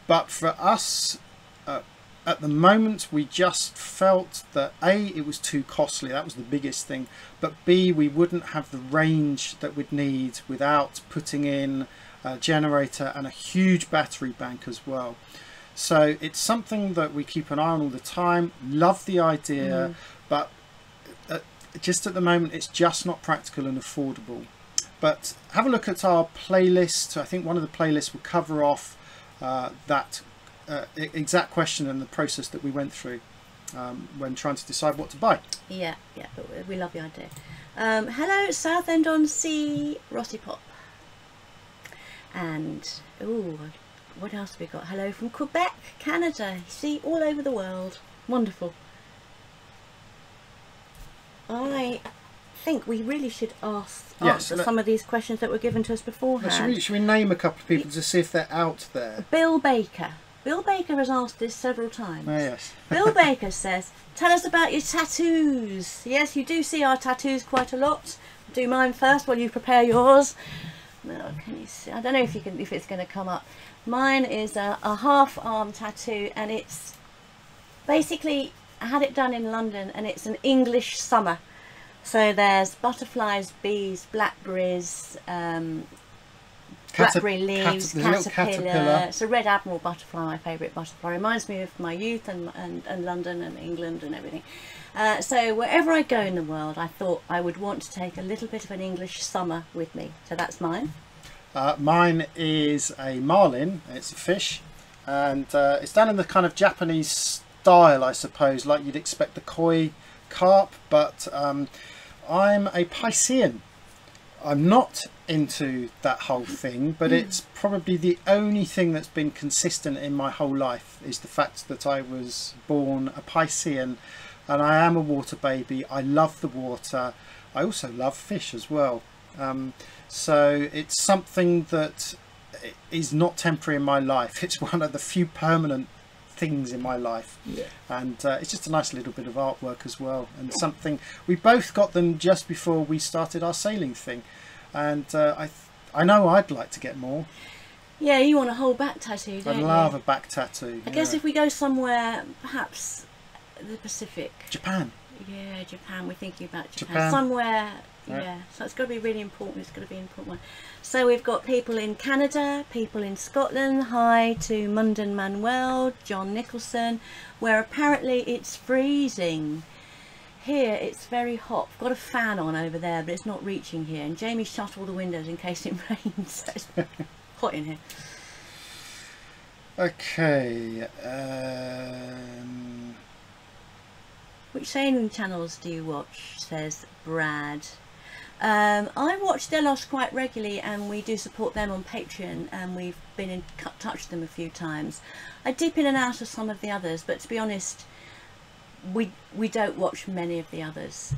But for us, at the moment, we just felt that A, it was too costly. That was the biggest thing. But B, we wouldn't have the range that we'd need without putting in a generator and a huge battery bank as well. So it's something that we keep an eye on all the time. Love the idea, but just at the moment, it's just not practical and affordable. But have a look at our playlist. I think one of the playlists will cover off that exact question and the process that we went through when trying to decide what to buy. Yeah, but we love the idea. Hello, Southend-on-Sea, Rossi Pop. And what else have we got? Hello from Quebec, Canada. See, all over the world. Wonderful. I think we really should answer some of these questions that were given to us beforehand. Should we name a couple of people to see if they're out there? Bill Baker. Bill Baker has asked this several times. Oh, yes. Bill Baker says, tell us about your tattoos. Yes, you do see our tattoos quite a lot. Do mine first while you prepare yours. No, can you see? I don't know if it's going to come up. Mine is a half arm tattoo, and it's basically, I had it done in London, and it's an English summer. So there's butterflies, bees, blackberries, blackberry leaves, caterpillar. It's a red admiral butterfly, my favourite butterfly. Reminds me of my youth and London and England and everything. So wherever I go in the world, I thought I would want to take a little bit of an English summer with me. So that's mine. Mine is a marlin. It's a fish, and it's done in the kind of Japanese style, I suppose, like you'd expect the koi carp. But I'm a Piscean. I'm not into that whole thing, but it's probably the only thing that's been consistent in my whole life is the fact that I was born a Piscean, and I am a water baby. I love the water. I also love fish as well. So it's something that is not temporary in my life. It's one of the few permanent things in my life, and it's just a nice little bit of artwork as well, and something we both got them just before we started our sailing thing, and I know I'd like to get more. Yeah, you want a whole back tattoo, don't you? I'd love a back tattoo. I guess if we go somewhere, perhaps the Pacific. Japan. Yeah, Japan. We're thinking about Japan. Somewhere. Yeah, so it's got to be really important. It's got to be an important one. So we've got people in Canada, people in Scotland. Hi to Munden Manuel, John Nicholson, where apparently it's freezing. Here it's very hot. I've got a fan on over there, but it's not reaching here. And Jamie shut all the windows in case it rains. So it's hot in here. Okay. Which sailing channels do you watch? Says Brad. I watch Delos quite regularly, and we do support them on Patreon, and we've been in touch with them a few times. I dip in and out of some of the others, but to be honest, we don't watch many of the others,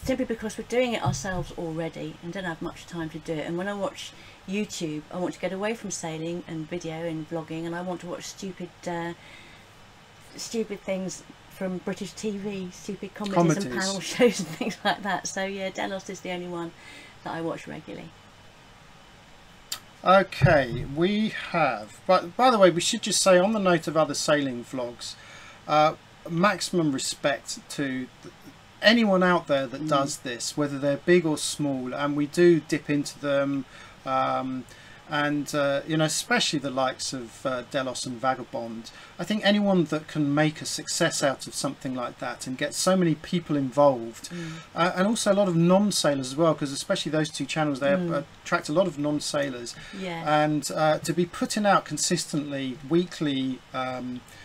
simply because we're doing it ourselves already and don't have much time to do it. And when I watch YouTube, I want to get away from sailing and video and vlogging, and I want to watch stupid things from British TV, stupid comedies and panel shows and things like that. So yeah, Delos is the only one that I watch regularly. Okay, we have, but by the way, we should just say on the note of other sailing vlogs, maximum respect to anyone out there that does this, whether they're big or small, and we do dip into them, and you know, especially the likes of Delos and Vagabond. I think anyone that can make a success out of something like that and get so many people involved, and also a lot of non-sailors as well, because especially those two channels, they attract a lot of non-sailors, and to be putting out consistently weekly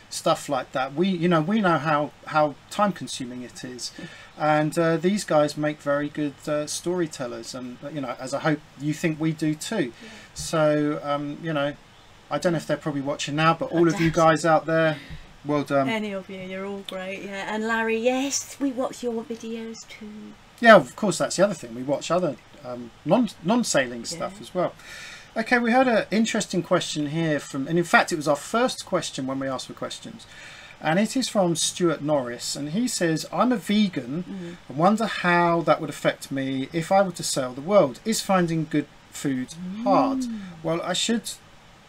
stuff like that, we know how time consuming it is, and these guys make very good storytellers, and you know, as I hope you think we do too. So you know, I don't know if they're probably watching now, but all of you guys out there, well done. Any of you, you're all great. Yeah, and Larry, yes, we watch your videos too. Yeah, of course, that's the other thing, we watch other non-sailing stuff as well. Okay, we had an interesting question here from, and in fact it was our first question when we asked for questions, and it is from Stuart Norris, and he says, I'm a vegan and wonder how that would affect me if I were to sail the world. Is finding good food hard? Well, I should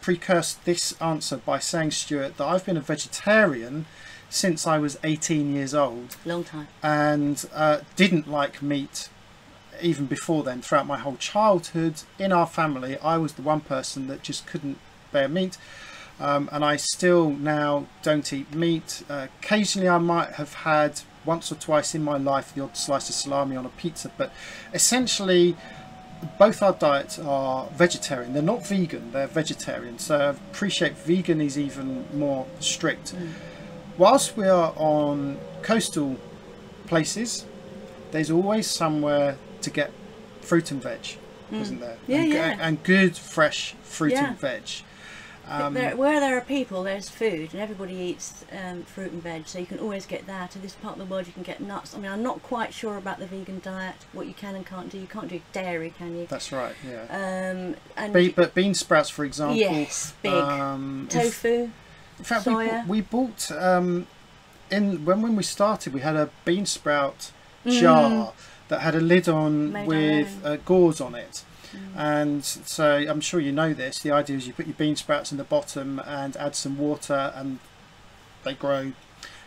precurse this answer by saying, Stuart, that I've been a vegetarian since I was 18 years old. Long time. And didn't like meat even before then. Throughout my whole childhood, in our family, I was the one person that just couldn't bear meat, and I still now don't eat meat. Occasionally I might have had once or twice in my life the odd slice of salami on a pizza, but essentially both our diets are vegetarian. They're not vegan, they're vegetarian, so I appreciate vegan is even more strict. Whilst we are on coastal places, there's always somewhere to get fruit and veg, isn't there? And good fresh fruit and veg. Where there are people, there's food, and everybody eats fruit and veg, so you can always get that. In this part of the world you can get nuts. I mean, I'm not quite sure about the vegan diet, what you can and can't do. You can't do dairy, can you? That's right, yeah. But bean sprouts, for example. Yes, big. Tofu, in fact, soya. we bought, when we started, we had a bean sprout jar that had a lid on Made with gauze on it. And so I'm sure you know this, the idea is you put your bean sprouts in the bottom and add some water and they grow,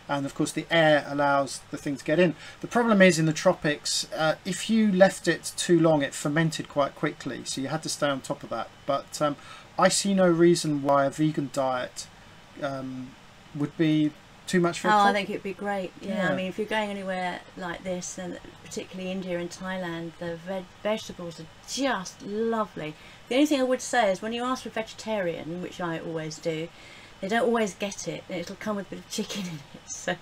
and of course the air allows the thing to get in. The problem is in the tropics, if you left it too long it fermented quite quickly, so you had to stay on top of that. But I see no reason why a vegan diet would be too much for a I think it'd be great. Yeah, I mean, if you're going anywhere like this, and particularly India and Thailand, the vegetables are just lovely. The only thing I would say is when you ask for vegetarian, which I always do, they don't always get it, and it'll come with a bit of chicken in it, so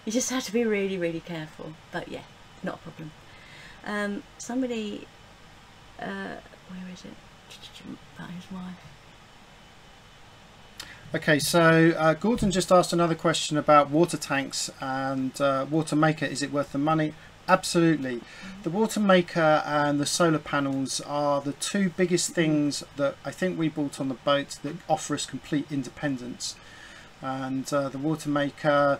you just have to be really, really careful. But yeah, not a problem. Somebody, where is it? About his wife. Okay, so Gordon just asked another question about water tanks and water maker. Is it worth the money? Absolutely. The water maker and the solar panels are the two biggest things that I think we bought on the boat that offer us complete independence. And the water maker,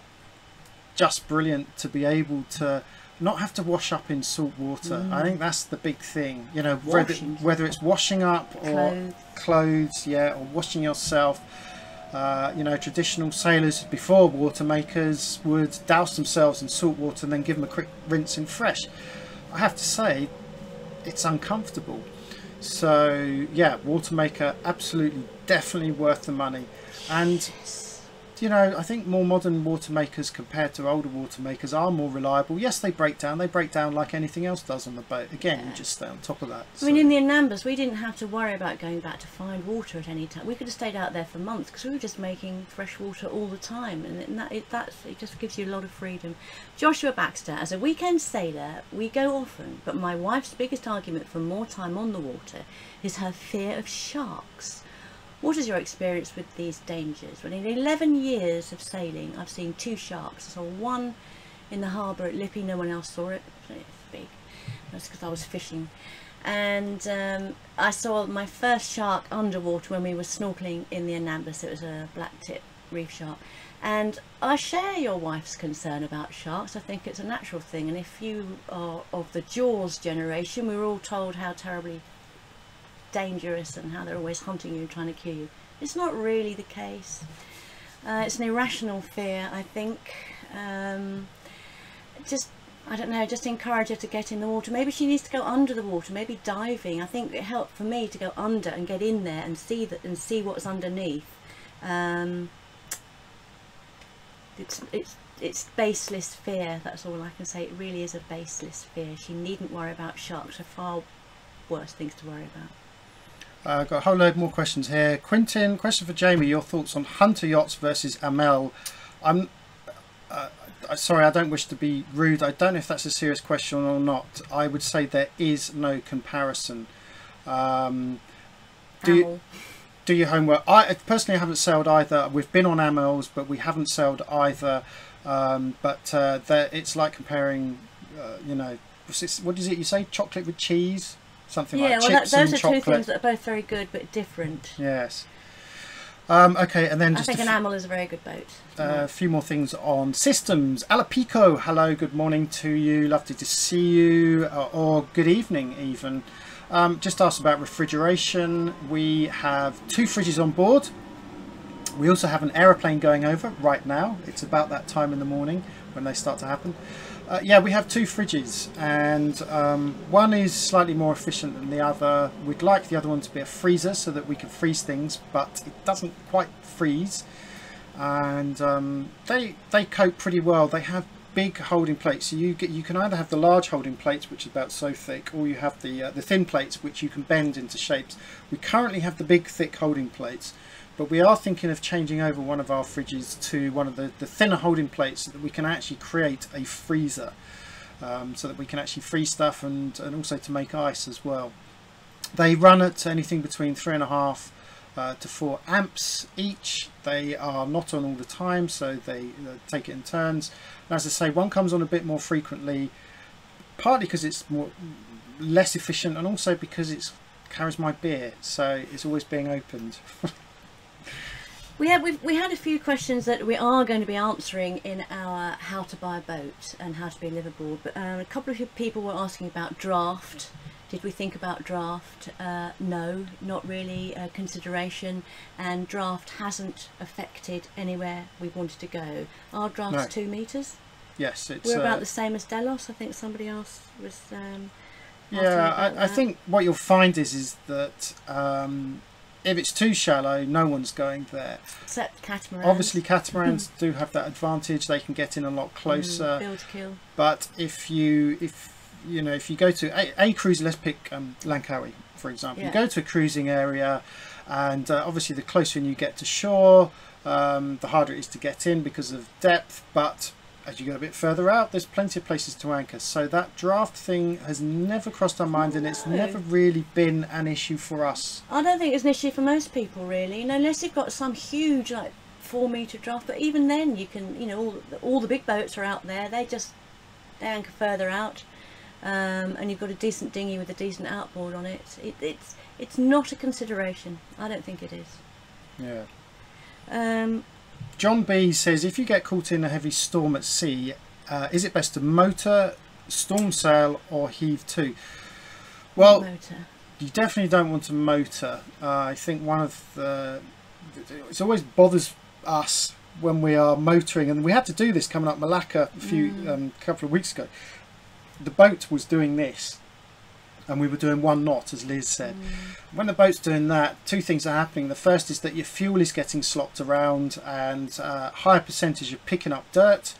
just brilliant to be able to not have to wash up in salt water. I think that's the big thing, you know, whether it's washing up or clothes, or washing yourself. You know, traditional sailors before water makers would douse themselves in salt water and then give them a quick rinse in fresh. I have to say, it's uncomfortable. So yeah, water maker, absolutely, definitely worth the money. And you know, I think more modern water makers compared to older water makers are more reliable. Yes, they break down like anything else does on the boat. Again, you just stay on top of that. I mean, in the Anambas, we didn't have to worry about going back to find water at any time. We could have stayed out there for months because we were just making fresh water all the time, and it just gives you a lot of freedom. Joshua Baxter, as a weekend sailor, we go often, but my wife's biggest argument for more time on the water is her fear of sharks. What is your experience with these dangers? Well, in 11 years of sailing, I've seen 2 sharks. I saw one in the harbour at Lippy, no one else saw it. It's big. That's because I was fishing. And I saw my first shark underwater when we were snorkeling in the Anambas. It was a black tip reef shark. And I share your wife's concern about sharks. I think it's a natural thing, and if you are of the Jaws generation, we were all told how terribly dangerous and how they're always hunting you and trying to kill you. It's not really the case. It's an irrational fear, I think. I don't know, just encourage her to get in the water. Maybe she needs to go under the water, maybe diving. I think it helped for me to go under and get in there and see that, and see what's underneath. It's baseless fear, that's all I can say. It really is a baseless fear. She needn't worry about sharks. There are far worse things to worry about. I've got a whole load more questions here. Quentin, question for Jamie, your thoughts on hunter yachts versus Amel. I'm sorry, I don't wish to be rude. I don't know if that's a serious question or not. I would say there is no comparison. Do your homework. I personally haven't sailed either. We've been on Amels, but we haven't sailed either. It's like comparing, you know, what is it you say? Chocolate with cheese? Something like chips those and are chocolate. two things that are both very good but different. Yes. Okay, and then I think an Amel is a very good boat. A few more things on systems. Alapico, hello, good morning to you. Lovely to see you, or good evening even. Just asked about refrigeration. We have 2 fridges on board. We also have an aeroplane going over right now. It's about that time in the morning when they start to happen. Yeah, we have 2 fridges, and one is slightly more efficient than the other. We'd like the other one to be a freezer so that we can freeze things, but it doesn't quite freeze. And they cope pretty well. They have big holding plates, so you can either have the large holding plates, which is about so thick, or you have the thin plates, which you can bend into shapes. We currently have the big thick holding plates, but we are thinking of changing over one of our fridges to one of the thinner holding plates so that we can actually create a freezer, so that we can actually freeze stuff and also to make ice as well. They run at anything between 3.5 to 4 amps each. They are not on all the time, so they take it in turns. And as I say, one comes on a bit more frequently, partly because it's less efficient, and also because it carries my beer, so it's always being opened. We had a few questions that we are going to be answering in our how to buy a boat and how to be a liveaboard, but a couple of people were asking about draft. Did we think about draft? No, not really a consideration, and draft hasn't affected anywhere we wanted to go. Our draft's 2 metres. Yes, we're about the same as Delos. I think somebody else was yeah, I think what you'll find is that if it's too shallow, no one's going there. Except catamarans. Obviously, catamarans do have that advantage. They can get in a lot closer. Build to kill. But if you go to a cruise, let's pick Langkawi, for example. Yeah. You go to a cruising area, and obviously the closer you get to shore, the harder it is to get in because of depth. But as you go a bit further out, there's plenty of places to anchor. So that draft thing has never crossed our mind, and it's never really been an issue for us. I don't think it's an issue for most people, really. Unless you've got some huge, like 4-metre draft. But even then, you can, all the big boats are out there. They anchor further out, and you've got a decent dinghy with a decent outboard on it. It's not a consideration. I don't think it is. Yeah. John B says, if you get caught in a heavy storm at sea, is it best to motor, storm sail, or heave to? Well, motor. You definitely don't want to motor. I think it always bothers us when we are motoring, and we had to do this coming up Malacca a couple of weeks ago. The boat was doing this, and we were doing 1 knot, as Liz said. When the boat's doing that, 2 things are happening. The first is that your fuel is getting slopped around, and higher percentage of picking up dirt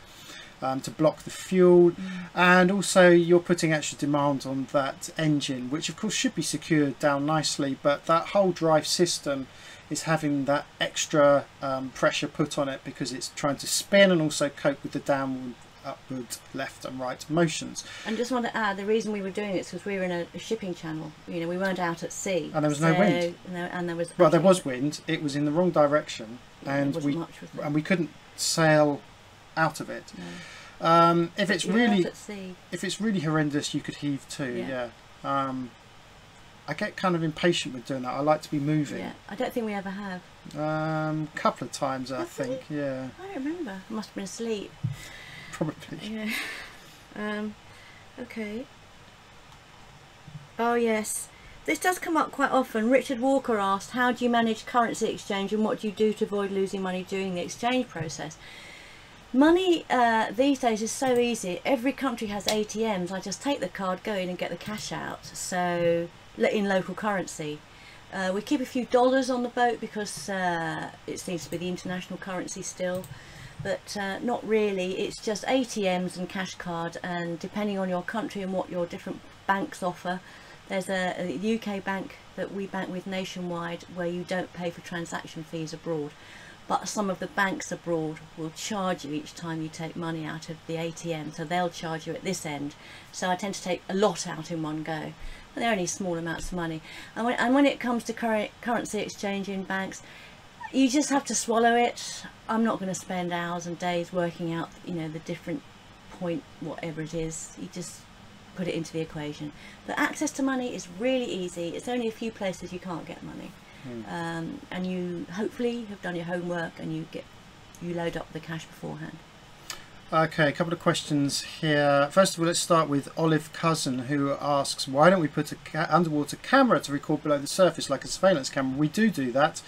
to block the fuel, and also you're putting extra demand on that engine, which of course should be secured down nicely, but that whole drive system is having that extra pressure put on it because it's trying to spin and also cope with the downward, upward, left and right motions. And just want to add, the reason we were doing it is because we were in a shipping channel. We weren't out at sea, and there was no wind. And there was there was wind. It was in the wrong direction, and we couldn't sail out of it. No. If it's really horrendous, you could heave to. Yeah. I get kind of impatient with doing that. I like to be moving. Yeah, I don't think we ever have. Couple of times, I think. Yeah. I don't remember. I must have been asleep. Probably. Yeah. Okay. Oh yes. This does come up quite often. Richard Walker asked, how do you manage currency exchange and what do you do to avoid losing money during the exchange process? Money these days is so easy. Every country has ATMs. I just take the card, go in and get the cash out. So in local currency. We keep a few dollars on the boat because it seems to be the international currency still. But not really. It's just ATMs and cash card, and depending on your country and what your different banks offer. There's a UK bank that we bank with nationwide where you don't pay for transaction fees abroad, but some of the banks abroad will charge you each time you take money out of the ATM, so they'll charge you at this end. So I tend to take a lot out in one go, but they're only small amounts of money. And when it comes to currency exchange in banks, you just have to swallow it. I'm not going to spend hours and days working out, you know, the different point, whatever it is. You just put it into the equation. But access to money is really easy. It's only a few places you can't get money. And you hopefully have done your homework and you load up the cash beforehand. Okay, a couple of questions here. First of all, let's start with Olive Cousin, who asks, why don't we put a underwater camera to record below the surface like a surveillance camera? We do that.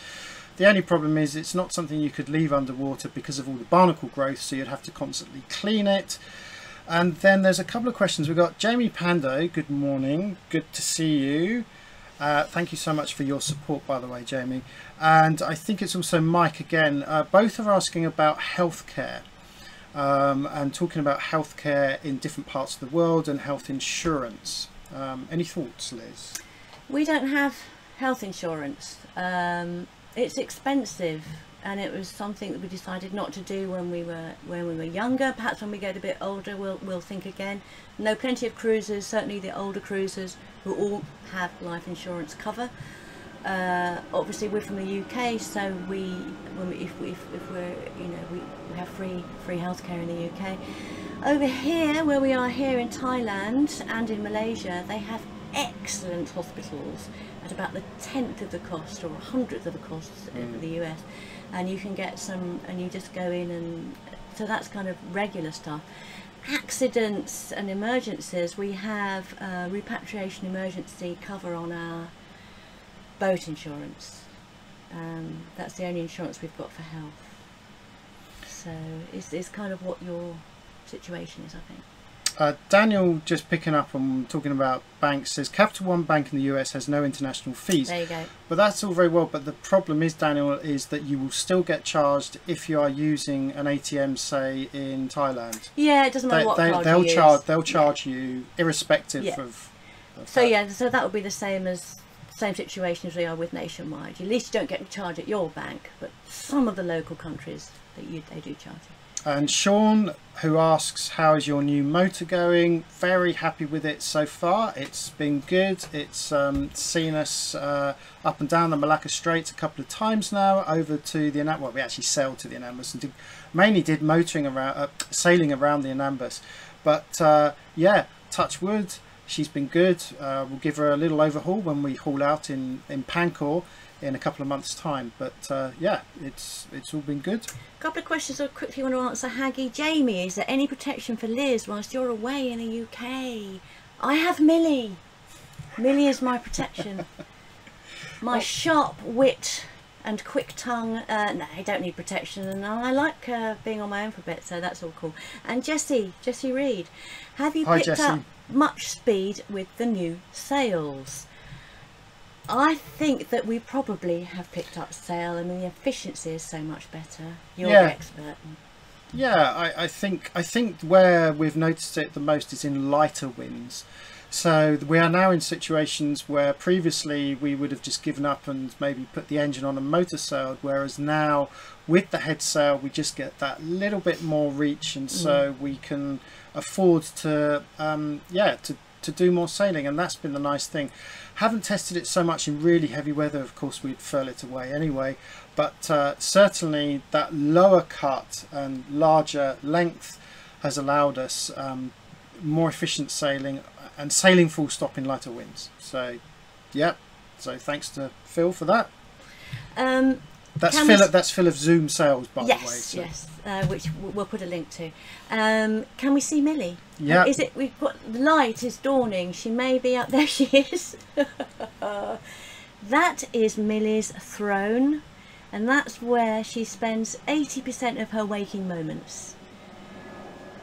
The only problem is it's not something you could leave underwater because of all the barnacle growth, so you'd have to constantly clean it. And then there's a couple of questions. We've got Jamie Pando. Good morning. Good to see you. Thank you so much for your support, by the way, Jamie. And I think it's also Mike again. Both are asking about healthcare and talking about healthcare in different parts of the world and health insurance. Any thoughts, Liz? We don't have health insurance. It's expensive. And it was something that we decided not to do when we were younger. Perhaps when we get a bit older, we'll think again. I know plenty of cruisers, certainly the older cruisers, who all have life insurance cover. Obviously, we're from the UK, so if we're, you know, we have free healthcare in the UK. Over here, where we are here in Thailand and in Malaysia, they have excellent hospitals at about the 10th of the cost or 100th of the cost of the US. And you can get some, and you just go in, and so that's kind of regular stuff. Accidents and emergencies, we have repatriation emergency cover on our boat insurance. That's the only insurance we've got for health. So it's kind of what your situation is, I think. Daniel, just picking up on talking about banks, says Capital One Bank in the US has no international fees. There you go. But that's all very well, but the problem is, Daniel, is that you will still get charged if you are using an ATM, say, in Thailand. Yeah, it doesn't matter what card you use. They'll charge you irrespective of so that. Yeah, so that would be the same situation as we are with Nationwide. At least you don't get charged at your bank, but some of the local countries, they do charge you. And Sean, who asks, how is your new motor going? Very happy with it so far. It's been good. It's seen us up and down the Malacca Straits a couple of times now, over to the Anambas. Well, we actually sailed to the Anambas and mainly did motoring around, sailing around the Anambas. But yeah, touch wood, she's been good. We'll give her a little overhaul when we haul out in Pancor in a couple of months' time. But yeah, it's all been good. A couple of questions I quickly want to answer. Haggy Jamie, is there any protection for Liz whilst you're away in the UK? I have Millie. Millie is my protection. My sharp wit and quick tongue. No, I don't need protection, and I like being on my own for a bit, so that's all cool. And Jessie Reed, have you picked up much speed with the new sails? I think that we probably have picked up sail. I mean, the efficiency is so much better. You're the expert. Yeah, I think where we've noticed it the most is in lighter winds. So we are now in situations where previously we would have just given up and maybe put the engine on a motor sail, whereas now with the head sail we just get that little bit more reach, and so we can afford to to do more sailing, and that's been the nice thing. Haven't tested it so much in really heavy weather, of course we'd furl it away anyway, but certainly that lower cut and larger length has allowed us more efficient sailing and sailing full stop in lighter winds. So yeah, so thanks to Phil for that. That's Phil of Zoom sales, by the way. So. Yes, which we'll put a link to. Can we see Millie? Yeah. Is it? We've got the light is dawning. She may be up there. She is. That is Millie's throne, and that's where she spends 80% of her waking moments.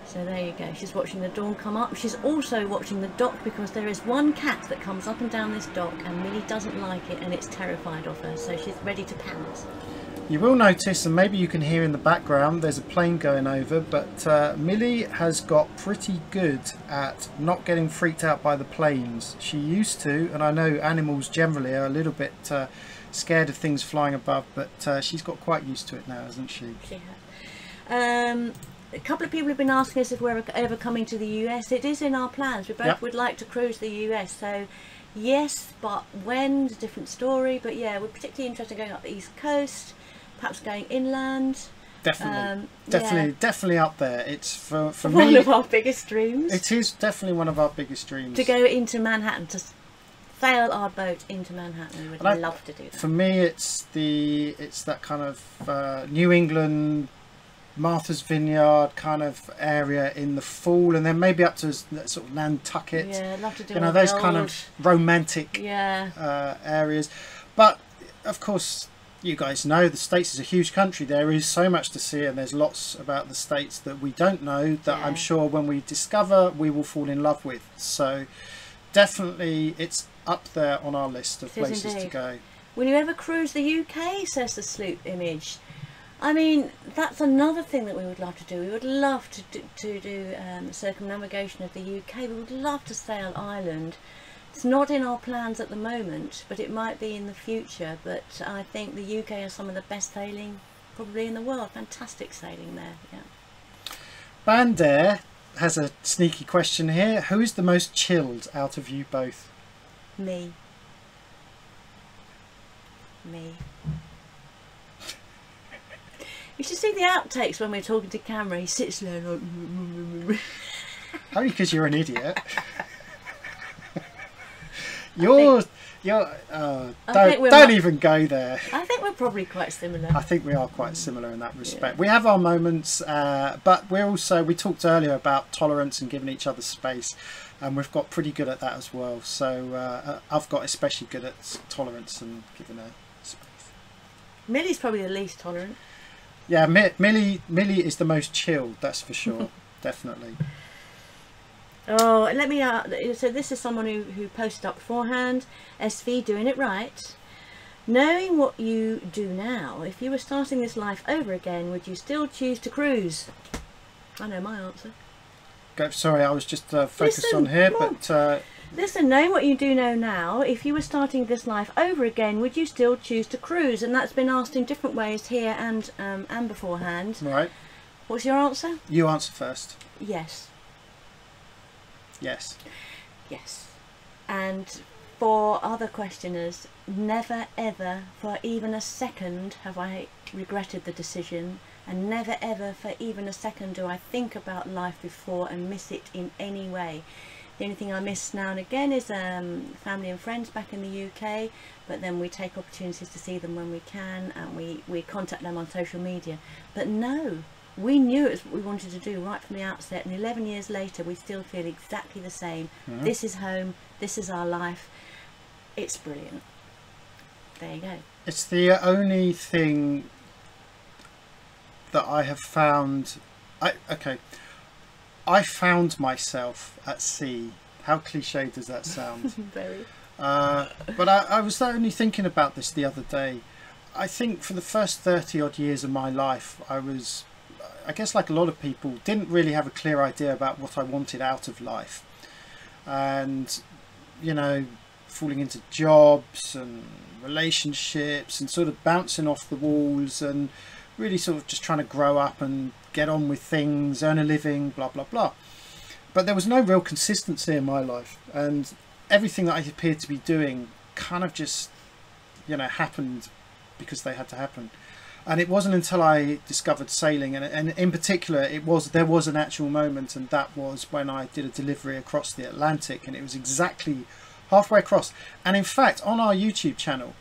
So there you go. She's watching the dawn come up. She's also watching the dock, because there is one cat that comes up and down this dock, and Millie doesn't like it, and it's terrified of her. So she's ready to pounce. You will notice, and maybe you can hear in the background, there's a plane going over, but Millie has got pretty good at not getting freaked out by the planes. She used to, and I know animals generally are a little bit scared of things flying above, but she's got quite used to it now, hasn't she? She has. A couple of people have been asking us if we're ever coming to the US. It is in our plans. We both would like to cruise the US, so yes, but when, is a different story. But yeah, we're particularly interested in going up the East Coast, perhaps going inland. Definitely, definitely up there. It's for one me, of our biggest dreams. It is definitely one of our biggest dreams. To go into Manhattan, to sail our boat into Manhattan. We would love to do that. For me, it's that kind of New England, Martha's Vineyard kind of area in the fall, and then maybe up to sort of Nantucket. Yeah, I'd love to do those kind of romantic areas. But of course, you guys know the States is a huge country. There is so much to see, and there's lots about the States that we don't know that I'm sure when we discover we will fall in love with. So definitely it's up there on our list of places to go. Will you ever cruise the UK, says the sloop image. I mean, that's another thing that we would love to do. We would love to do circumnavigation of the UK. We would love to sail Ireland. It's not in our plans at the moment, but it might be in the future. But I think the UK has some of the best sailing probably in the world. Fantastic sailing there, yeah. Bandair has a sneaky question here. Who is the most chilled out of you both? Me. Me. You should see the outtakes when we're talking to camera. He sits there like... Only because you're an idiot. Don't even go there. I think we're probably quite similar. I think we are quite similar in that respect. We have our moments, but we talked earlier about tolerance and giving each other space, and we've got pretty good at that as well. So I've got especially good at tolerance and giving her space. Millie's probably the least tolerant. Yeah, Millie is the most chilled, that's for sure. Definitely. Oh, let me so this is someone who posted up beforehand. SV, doing it right. Knowing what you do now, if you were starting this life over again, would you still choose to cruise? I know my answer. Sorry, I was just focused on here, but... Listen, knowing what you do know now, if you were starting this life over again, would you still choose to cruise? And that's been asked in different ways here and beforehand. Right. What's your answer? You answer first. Yes. Yes. Yes. And for other questioners, never ever for even a second have I regretted the decision, and never ever for even a second do I think about life before and miss it in any way. The only thing I miss now and again is family and friends back in the UK, but then we take opportunities to see them when we can, and we contact them on social media. But no, we knew it was what we wanted to do right from the outset, and 11 years later we still feel exactly the same. This is home, this is our life. It's brilliant. There you go. It's the only thing that I have found. I found myself at sea. How cliche does that sound? Very. But I was only thinking about this the other day. I think for the first 30 odd years of my life, I guess like a lot of people, didn't really have a clear idea about what I wanted out of life. And, you know, falling into jobs and relationships and sort of bouncing off the walls and really sort of just trying to grow up and get on with things, earn a living, blah blah blah. But there was no real consistency in my life, and everything that I appeared to be doing kind of just, you know, happened because they had to happen. And it wasn't until I discovered sailing, and in particular there was an actual moment, and that was when I did a delivery across the Atlantic, and it was exactly halfway across. And in fact, on our YouTube channel,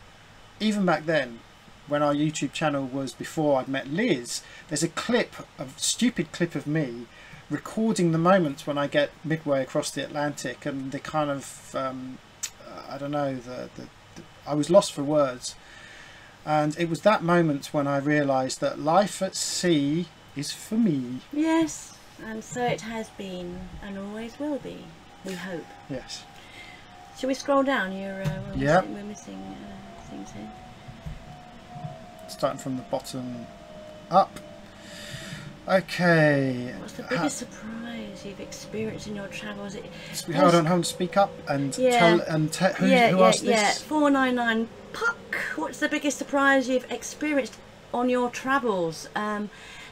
even back then, when our YouTube channel was before I'd met Liz, there's a stupid clip of me recording the moments when I get midway across the Atlantic, and the kind of I don't know, I was lost for words. And it was that moment when I realised that life at sea is for me. Yes, and so it has been and always will be, we hope. Yes. Shall we scroll down? Yeah. We're missing things here. Starting from the bottom up. Okay. What's the biggest surprise you've experienced in your travels? Hold on, speak up and tell who asked this? Yeah, 499 Puck. What's the biggest surprise you've experienced on your travels?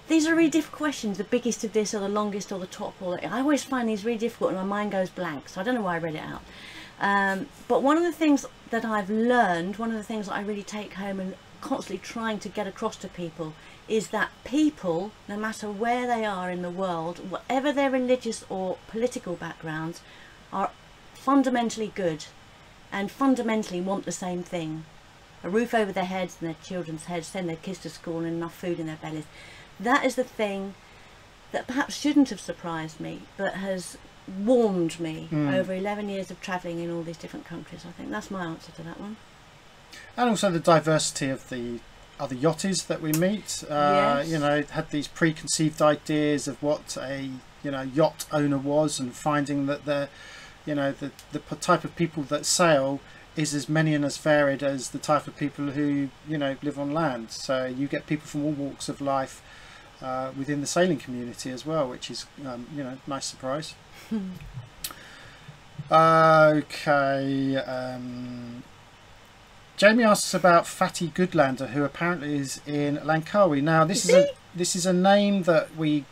These are really difficult questions. The biggest of this, or the longest, or the top. I always find these really difficult, and my mind goes blank. So I don't know why I read it out. But one of the things that I've learned, one of the things that I really take home and constantly trying to get across to people, is that people, no matter where they are in the world, whatever their religious or political backgrounds, are fundamentally good and fundamentally want the same thing: a roof over their heads and their children's heads, send their kids to school and enough food in their bellies. That is the thing that perhaps shouldn't have surprised me, but has warmed me over 11 years of travelling in all these different countries. I think that's my answer to that one. And also the diversity of the other yachties that we meet. Yes. You know, had these preconceived ideas of what a yacht owner was, and finding that the type of people that sail is as many and as varied as the type of people who live on land. So you get people from all walks of life within the sailing community as well, which is nice surprise. Okay. Jamie asks about Fatty Goodlander, who apparently is in Langkawi. Now, this is a name that we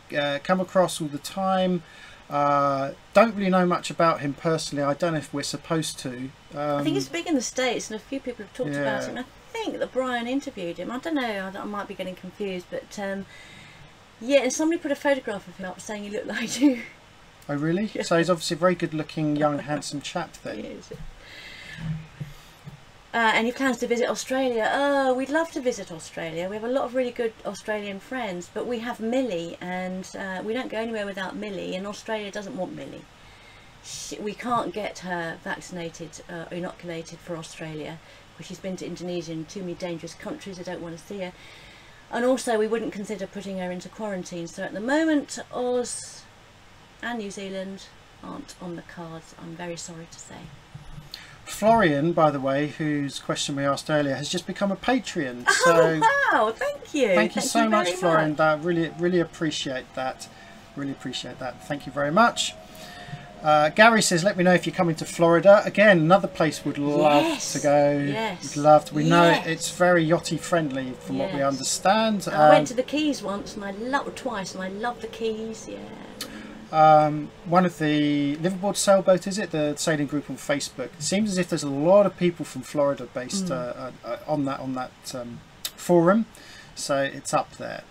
come across all the time. Don't really know much about him personally. I don't know if we're supposed to. I think he's big in the States, and a few people have talked about him. I think that Brian interviewed him. I don't know. I might be getting confused, but yeah. And somebody put a photograph of him up saying he looked like you. Oh, really? Yeah. So he's obviously a very good-looking, young, handsome chap then. He is. And he plans to visit Australia. Oh, we'd love to visit Australia. We have a lot of really good Australian friends, but we have Millie, and we don't go anywhere without Millie, and Australia doesn't want Millie. We can't get her vaccinated, inoculated for Australia, because she's been to Indonesia and too many dangerous countries. I don't want to see her. And also we wouldn't consider putting her into quarantine. So at the moment, Oz and New Zealand aren't on the cards, I'm very sorry to say. Florian, by the way, whose question we asked earlier, has just become a Patreon. So wow, thank you. Thank you so much, Florian. Really appreciate that. Really appreciate that. Thank you very much. Gary says, let me know if you're coming to Florida. Again, another place we'd love to go. Yes. We'd love to. We know it's very yachty friendly from what we understand. I went to the Keys once, and I loved the Keys. Yeah. One of the Liveaboard sailboat, is it, the sailing group on Facebook? It seems as if there's a lot of people from Florida based on that forum, so it's up there.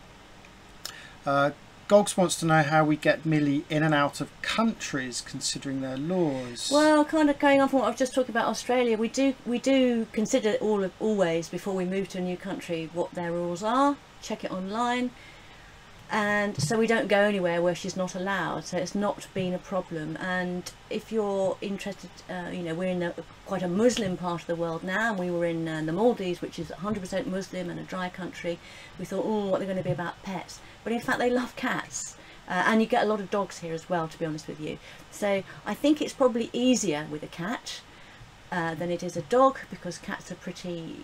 Gogs wants to know how we get Millie in and out of countries, considering their laws. Well, kind of going on from what I've just talked about Australia, we do consider always before we move to a new country what their rules are. Check it online. And so we don't go anywhere where she's not allowed, so it's not been a problem. And if you're interested, we're in quite a Muslim part of the world now, and we were in the Maldives, which is 100% Muslim and a dry country. We thought, oh, what are they going to be about pets? But in fact they love cats, and you get a lot of dogs here as well, to be honest with you. So I think it's probably easier with a cat than it is a dog, because cats are pretty,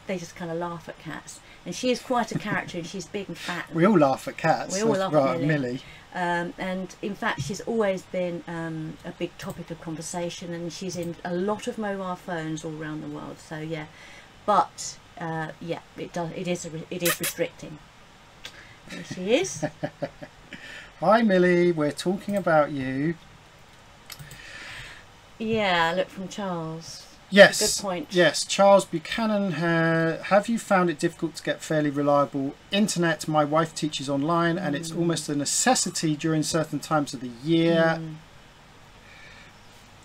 they just kind of laugh at cats. And she is quite a character, and she's big and fat. We all laugh at cats. We all laugh at Millie. And in fact, she's always been a big topic of conversation, and she's in a lot of mobile phones all around the world. So yeah, but it is restricting. There she is. Hi Millie, we're talking about you. Yeah, look, from Charles. Yes, good point. Yes, Charles Buchanan. Have you found it difficult to get fairly reliable internet? My wife teaches online, and it's almost a necessity during certain times of the year.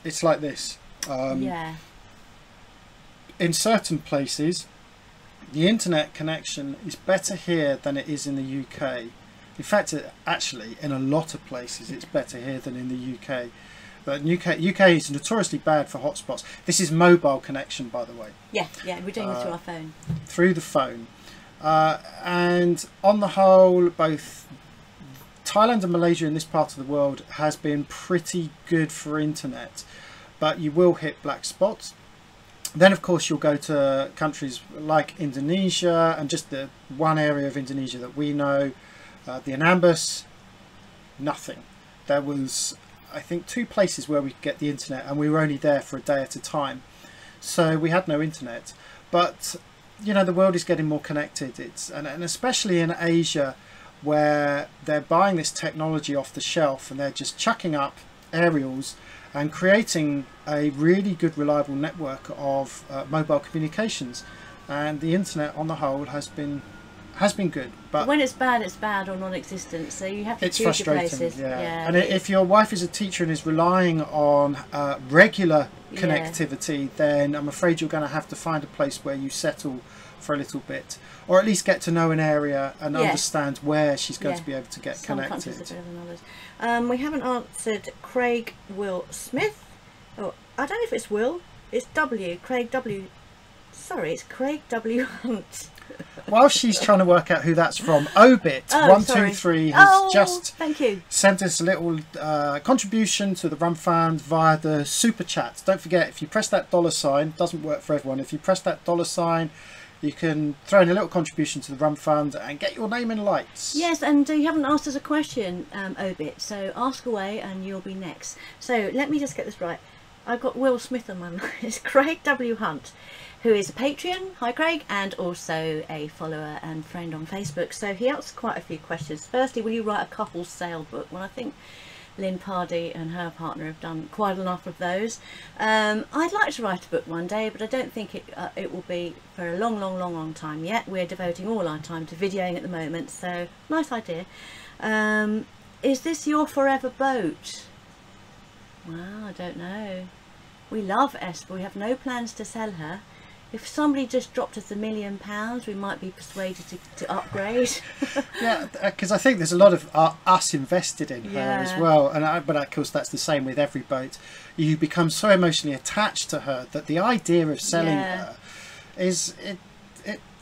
It's like this. In certain places, the internet connection is better here than it is in the UK. In fact, actually, in a lot of places, it's better here than in the UK. But UK is notoriously bad for hotspots. This is mobile connection, by the way. Yeah, we're doing it through our phone. Through the phone. And on the whole, both Thailand and Malaysia in this part of the world has been pretty good for internet. But you will hit black spots. Then, of course, you'll go to countries like Indonesia, and just the one area of Indonesia that we know, the Anambas, nothing. There was, I think, 2 places where we could get the internet, and we were only there for a day at a time. So we had no internet. But, you know, the world is getting more connected. And especially in Asia, where they're buying this technology off the shelf and they're just chucking up aerials and creating a really good, reliable network of mobile communications. And the internet on the whole has been good. But when it's bad or non-existent, so you have to choose your places. And if your wife is a teacher and is relying on regular connectivity, then I'm afraid you're going to have to find a place where you settle for a little bit, or at least get to know an area and understand where she's going to be able to get connected. Some countries are better than others. We haven't answered Craig Will Smith. Oh, I don't know if it's Will. It's W. Craig W. Sorry, it's Craig W. Hunt. While she's trying to work out who that's from, Obit123 has just sent us a little contribution to the Rum Fund via the Super Chat. Don't forget, if you press that $sign, doesn't work for everyone, if you press that $sign, you can throw in a little contribution to the Rum Fund and get your name in lights. Yes, and you haven't asked us a question, Obit, so ask away and you'll be next. So let me just get this right. I've got Will Smith on my mind. It's Craig W. Hunt, who is a Patreon, hi Craig, and also a follower and friend on Facebook. So he asked quite a few questions. Firstly, will you write a couple's sale book? Well, I think Lynn Pardey and her partner have done quite enough of those. I'd like to write a book one day, but I don't think it will be for a long time yet. We're devoting all our time to videoing at the moment, so nice idea. Is this your forever boat? Well, I don't know. We love Esper. We have no plans to sell her. If somebody just dropped us £1 million, we might be persuaded to upgrade. Yeah, because I think there's a lot of us invested in her as well. But of course, that's the same with every boat. You become so emotionally attached to her that the idea of selling her is it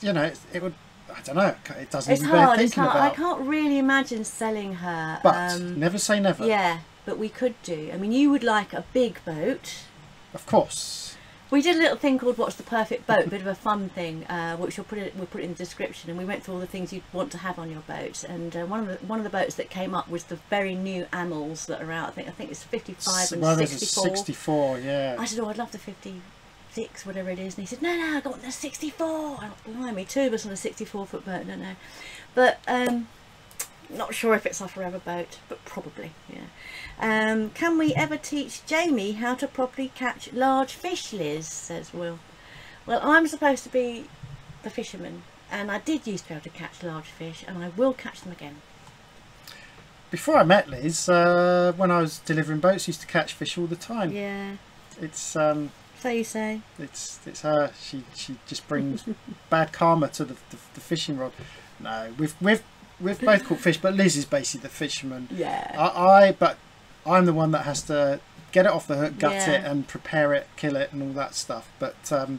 would. I don't know. It doesn't even bear thinking about. I can't really imagine selling her. But never say never. Yeah, but we could do. I mean, you would like a big boat. Of course. We did a little thing called What's the Perfect Boat, a bit of a fun thing, which we'll put in the description, and we went through all the things you'd want to have on your boat. And one of the boats that came up was the very new Amels that are out. I think it's 55 and 64. 64, yeah. I said, oh, I'd love the 56, whatever it is, and he said, no, I got the 64. I'm blimey, 2 of us on a 64-foot boat, I don't know. But not sure if it's our forever boat, but probably, yeah. Can we ever teach Jamie how to properly catch large fish, Liz, says Will. Well, I'm supposed to be the fisherman, and I did used to be able to catch large fish, and I will catch them again. Before I met Liz, when I was delivering boats, I used to catch fish all the time. Yeah. It's so you say. It's her. She just brings bad karma to the fishing rod. No, we've both caught fish, but Liz is basically the fisherman. Yeah. But I'm the one that has to get it off the hook, gut it, and prepare it, kill it, and all that stuff. But I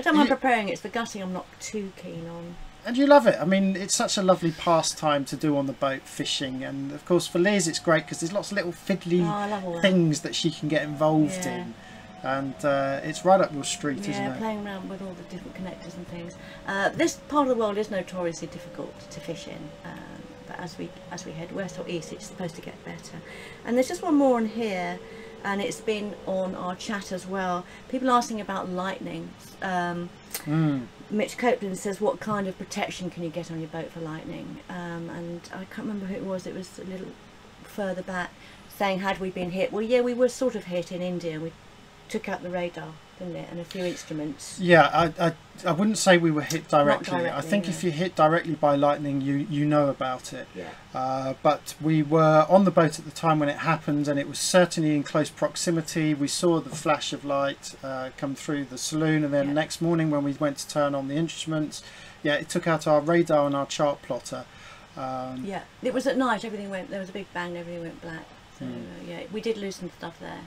don't mind preparing it. It's the gutting I'm not too keen on. And you love it. I mean, it's such a lovely pastime to do on the boat, fishing. And of course, for Liz, it's great because there's lots of little fiddly things that she can get involved in. And it's right up your street, isn't it? Yeah, playing around with all the different connectors and things. This part of the world is notoriously difficult to fish in, but as we head west or east, it's supposed to get better. And there's just one more on here, and it's been on our chat as well. People asking about lightning. Mitch Copeland says, what kind of protection can you get on your boat for lightning? And I can't remember who it was. It was a little further back, saying, had we been hit? Well, yeah, we were sort of hit in India. We took out the radar, didn't it, and a few instruments. Yeah, I wouldn't say we were hit directly. I think if you're hit directly by lightning, you know about it. Yeah. But we were on the boat at the time when it happened, and it was certainly in close proximity. We saw the flash of light come through the saloon, and then next morning when we went to turn on the instruments, yeah, it took out our radar and our chart plotter. Yeah, it was at night. Everything went. There was a big bang. Everything went black. So yeah, we did lose some stuff there.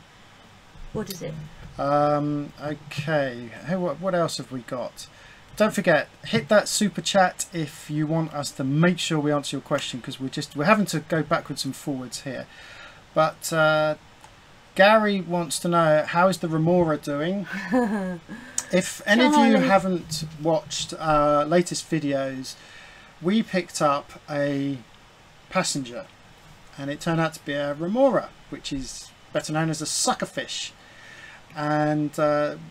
What is it? Okay. Hey, what else have we got? Don't forget, hit that super chat if you want us to make sure we answer your question, because we're having to go backwards and forwards here. But Gary wants to know, how is the remora doing? If any of you haven't watched latest videos, we picked up a passenger, and it turned out to be a remora, which is better known as a suckerfish. And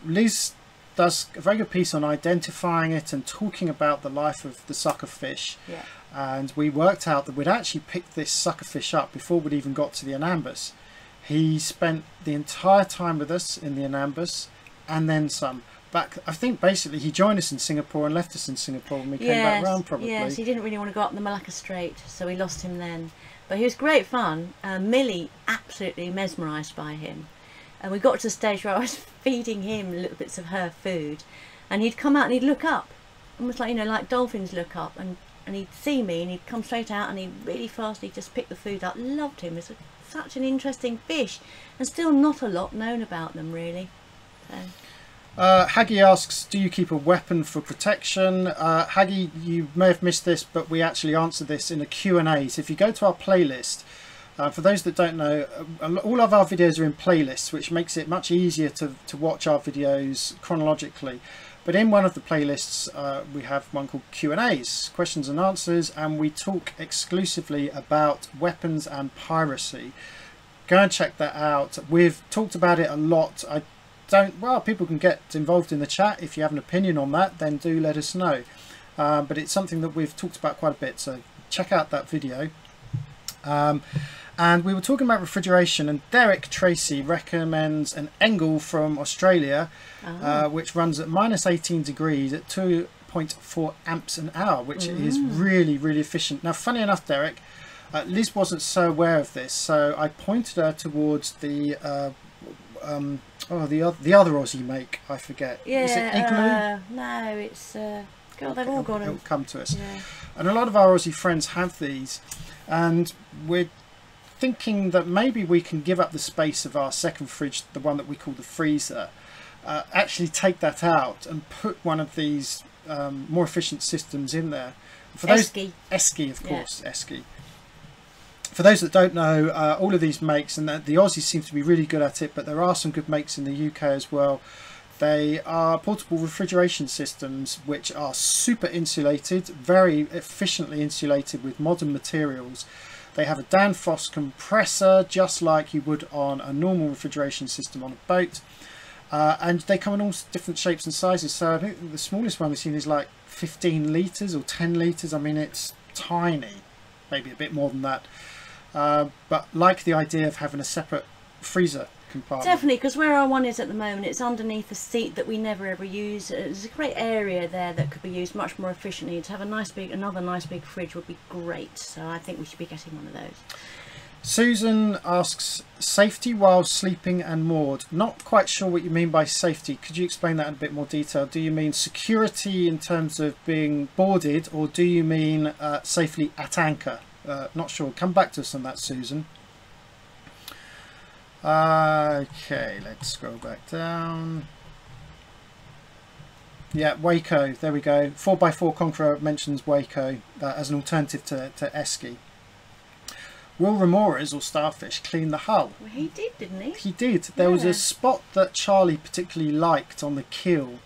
Liz does a very good piece on identifying it and talking about the life of the suckerfish. Yeah. And we worked out that we'd actually picked this suckerfish up before we'd even got to the Anambas. He spent the entire time with us in the Anambas and then some. Back, I think basically he joined us in Singapore and left us in Singapore when we came back round, probably. Yes, he didn't really want to go up the Malacca Strait, so we lost him then. But he was great fun. Millie absolutely mesmerised by him. And we got to the stage where I was feeding him little bits of her food, and he'd come out and he'd look up, almost like, you know, like dolphins look up, and he'd see me and he'd come straight out and he'd really fastly just pick the food up. Loved him. It's such an interesting fish, and still not a lot known about them really. So. Haggy asks, do you keep a weapon for protection? Haggy, you may have missed this, but we actually answered this in a Q&A. So if you go to our playlist, for those that don't know, all of our videos are in playlists, which makes it much easier to watch our videos chronologically. But in one of the playlists, we have one called Q&As, questions and answers, and we talk exclusively about weapons and piracy. Go and check that out. We've talked about it a lot. Well, people can get involved in the chat. If you have an opinion on that, then do let us know. But it's something that we've talked about quite a bit, so check out that video. And we were talking about refrigeration, and Derek Tracy recommends an Engel from Australia, which runs at -18 degrees at 2.4 amps an hour, which is really, really efficient. Now, funny enough, Derek, Liz wasn't so aware of this, so I pointed her towards the the other Aussie make. I forget. Yeah, is it Igloo? No, it's God, they've all gone. It'll come to us. Yeah. And a lot of our Aussie friends have these, and we're thinking that maybe we can give up the space of our second fridge, the one that we call the freezer, actually take that out and put one of these more efficient systems in there. For those, Esky, of course, yeah. Esky. For those that don't know, all of these makes, and the Aussies seem to be really good at it, but there are some good makes in the UK as well. They are portable refrigeration systems which are super insulated, very efficiently insulated with modern materials. They have a Danfoss compressor, just like you would on a normal refrigeration system on a boat. And they come in all different shapes and sizes. So I think the smallest one we've seen is like 15 litres or 10 litres. I mean, it's tiny, maybe a bit more than that. But like the idea of having a separate freezer compartment. Definitely, because where our one is at the moment, it's underneath a seat that we never ever use. There's a great area there that could be used much more efficiently. To have a nice big, another nice big fridge would be great. So I think we should be getting one of those. Susan asks, safety while sleeping and moored. Not quite sure what you mean by safety. Could you explain that in a bit more detail? Do you mean security in terms of being boarded, or do you mean safely at anchor? Not sure. Come back to us on that, Susan. Okay, let's scroll back down. Yeah, Waco, there we go. 4x4 Conqueror mentions Waco as an alternative to Esky. Will remoras or starfish clean the hull? Well, he did, didn't he? He did. There was a spot that Charlie particularly liked on the keel,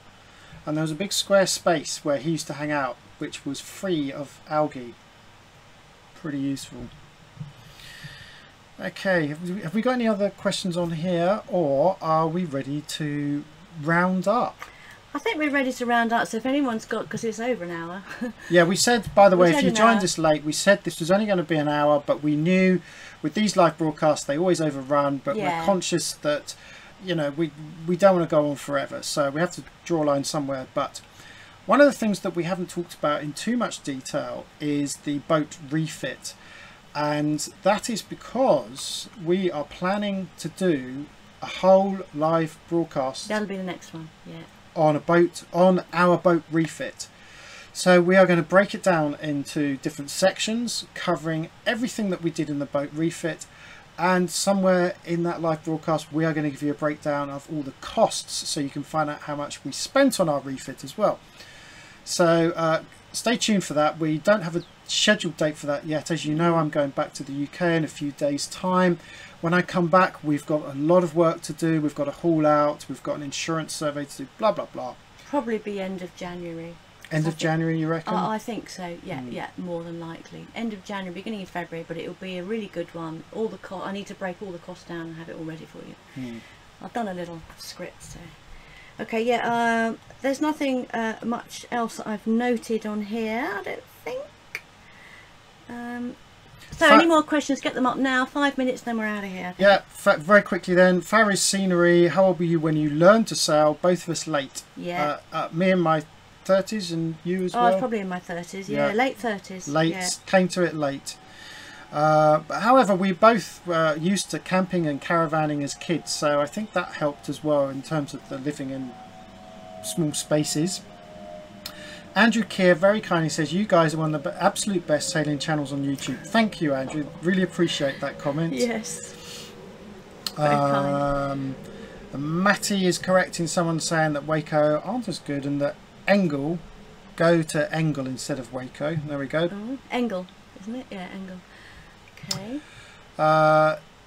and there was a big square space where he used to hang out, which was free of algae. Pretty useful. Okay, have we got any other questions on here, or are we ready to round up? I think we're ready to round up, so if anyone's got, because it's over an hour. Yeah, we said, by the way, if you joined us late, we said this was only going to be an hour, but we knew with these live broadcasts they always overrun, but we're conscious that, you know, we don't want to go on forever, so we have to draw a line somewhere. But one of the things that we haven't talked about in too much detail is the boat refit. And that is because we are planning to do a whole live broadcast. That'll be the next one, yeah. On a boat, on our boat refit. So we are going to break it down into different sections, covering everything that we did in the boat refit. And somewhere in that live broadcast, we are going to give you a breakdown of all the costs, so you can find out how much we spent on our refit as well. So stay tuned for that. We don't have a scheduled date for that yet. As you know, I'm going back to the UK in a few days' time. When I come back, we've got a lot of work to do. We've got a haul out. We've got an insurance survey to do, blah, blah, blah. Probably be end of January. End of January, you reckon? I think so. Yeah, yeah, more than likely. End of January, beginning of February, but it'll be a really good one. All the I need to break all the costs down and have it all ready for you. I've done a little script, so. Okay, yeah. There's nothing much else I've noted on here, I don't think. So any more questions? Get them up now. 5 minutes, then we're out of here. Yeah, very quickly then. Faris Scenery. How old were you when you learned to sail? Both of us late. Yeah. Me in my 30s, and you as well? I was probably in my 30s, yeah, late 30s. Late, yeah. Came to it late. However, we both used to camping and caravanning as kids, so I think that helped as well in terms of the living in small spaces. Andrew Keir very kindly says, you guys are one of the absolute best sailing channels on YouTube. Thank you, Andrew. Really appreciate that comment. Yes. Very kind. Matty is correcting someone saying that Waco aren't as good and that Engel, go to Engel instead of Waco. There we go. Oh, Engel, isn't it? Yeah, Engel. Okay.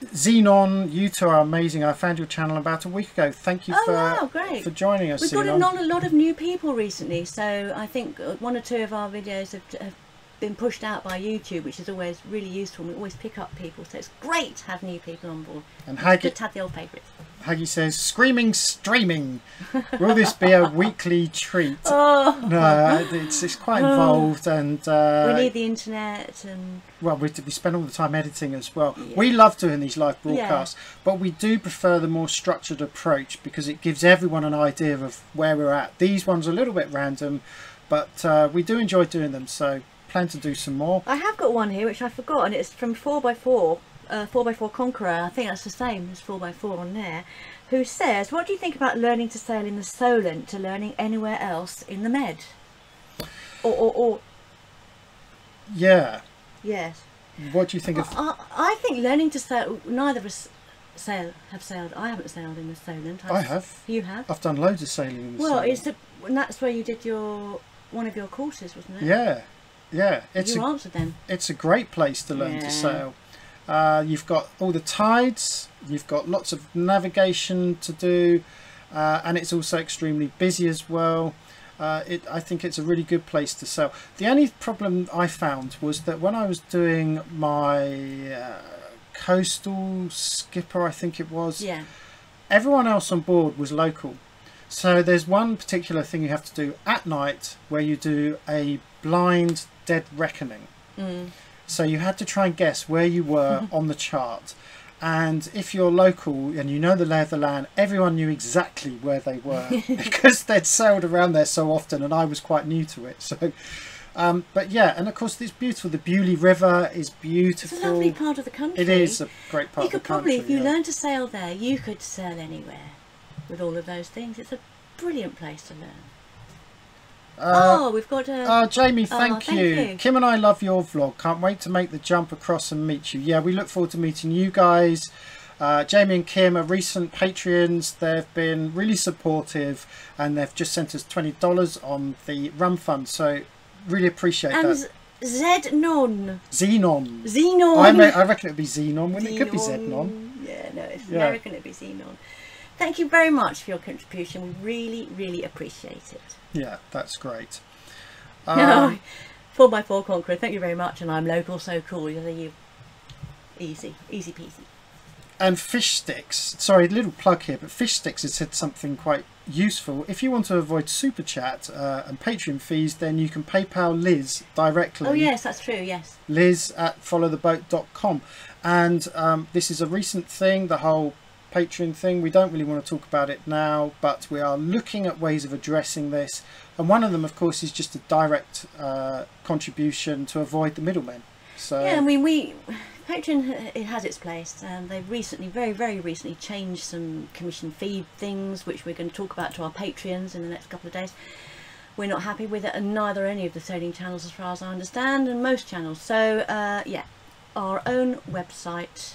Xenon, you two are amazing. I found your channel about a week ago. Thank you for joining us. We've Xenon. got a lot of new people recently, so I think 1 or 2 of our videos have been pushed out by YouTube, which is always really useful. We always pick up people, so it's great to have new people on board. And Haggy, good to have the old favourites. Haggy says, screaming streaming. Will this be a weekly treat? Oh. No, it's quite involved, and we need the internet, and well, we spend all the time editing as well. Yeah. We love doing these live broadcasts, but we do prefer the more structured approach because it gives everyone an idea of where we're at. These ones are a little bit random, but we do enjoy doing them, so plan to do some more. I have got one here which I forgot, and it's from 4x4. 4x4 Conqueror, I think that's the same as 4x4 on there, who says, what do you think about learning to sail in the Solent to learning anywhere else in the Med? Or yeah. Yes. What do you think of... I think learning to sail, neither of us have sailed. I haven't sailed in the Solent. I have. You have? I've done loads of sailing in the Solent. And that's where you did one of your courses, wasn't it? Yeah. Yeah. You answered them. It's a great place to learn to sail. You've got all the tides, you've got lots of navigation to do, and it's also extremely busy as well. I think it's a really good place to sail. The only problem I found was that when I was doing my coastal skipper, I think it was, everyone else on board was local. So there's one particular thing you have to do at night where you do a blind dead reckoning. So you had to try and guess where you were on the chart. And if you're local and you know the lay of the land, everyone knew exactly where they were because they'd sailed around there so often, and I was quite new to it. So, but yeah, and of course it's beautiful. The Bewley River is beautiful. It's a lovely part of the country. It is a great part of the country. You could probably, if you learn to sail there, you could sail anywhere with all of those things. It's a brilliant place to learn. We've got Jamie, thank you. Kim and I love your vlog. Can't wait to make the jump across and meet you. Yeah, we look forward to meeting you guys. Jamie and Kim are recent Patreons. They've been really supportive, and they've just sent us $20 on the rum fund, so really appreciate that. Xenon. I reckon it'd be Xenon. It could be Xenon. Yeah, no, it's American. It'd be Xenon. Thank you very much for your contribution. We really, really appreciate it. Yeah, that's great. 4x4 Conqueror, thank you very much. And I'm local, so cool. You easy peasy. And Fish Sticks, sorry, a little plug here, but Fish Sticks has said something quite useful. If you want to avoid Super Chat and Patreon fees, then you can PayPal Liz directly. Oh yes, that's true, yes. Liz at followtheboat.com. And this is a recent thing, the whole Patreon thing. We don't really want to talk about it now, but we are looking at ways of addressing this, and one of them of course is just a direct contribution to avoid the middlemen. So yeah, I mean, Patreon, it has its place. They've recently, very recently, changed some commission fee things, which we're going to talk about to our Patreons in the next couple of days. we're not happy with it, and neither any of the sailing channels as far as I understand, and most channels. So yeah, our own website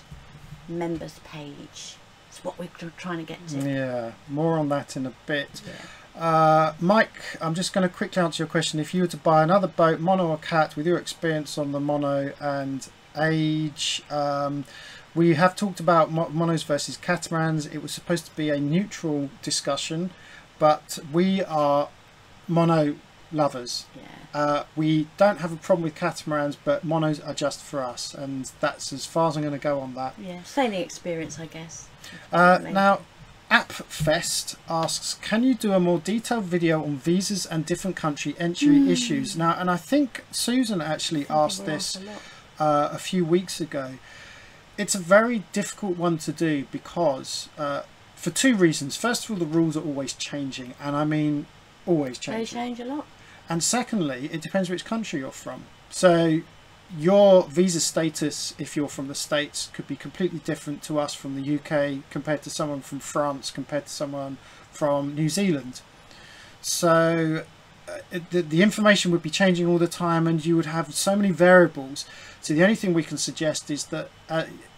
members page is what we're trying to get to. Yeah, more on that in a bit. Yeah. Mike, I'm just going to quickly answer your question. If you were to buy another boat, mono or cat, with your experience on the mono and age, we have talked about monos versus catamarans. It was supposed to be a neutral discussion, but we are mono lovers. Yeah. We don't have a problem with catamarans, but monos are just for us, and that's as far as I'm going to go on that. Yeah, sailing experience, I guess. Now, AppFest asks, can you do a more detailed video on visas and different country entry issues? Now, and I think Susan actually asked this a few weeks ago. It's a very difficult one to do because for two reasons. First of all, the rules are always changing, and I mean always changing. They change a lot. And secondly, it depends which country you're from. So your visa status, if you're from the States, could be completely different to us from the UK compared to someone from France, compared to someone from New Zealand. So the information would be changing all the time, and you would have so many variables. So the only thing we can suggest is that,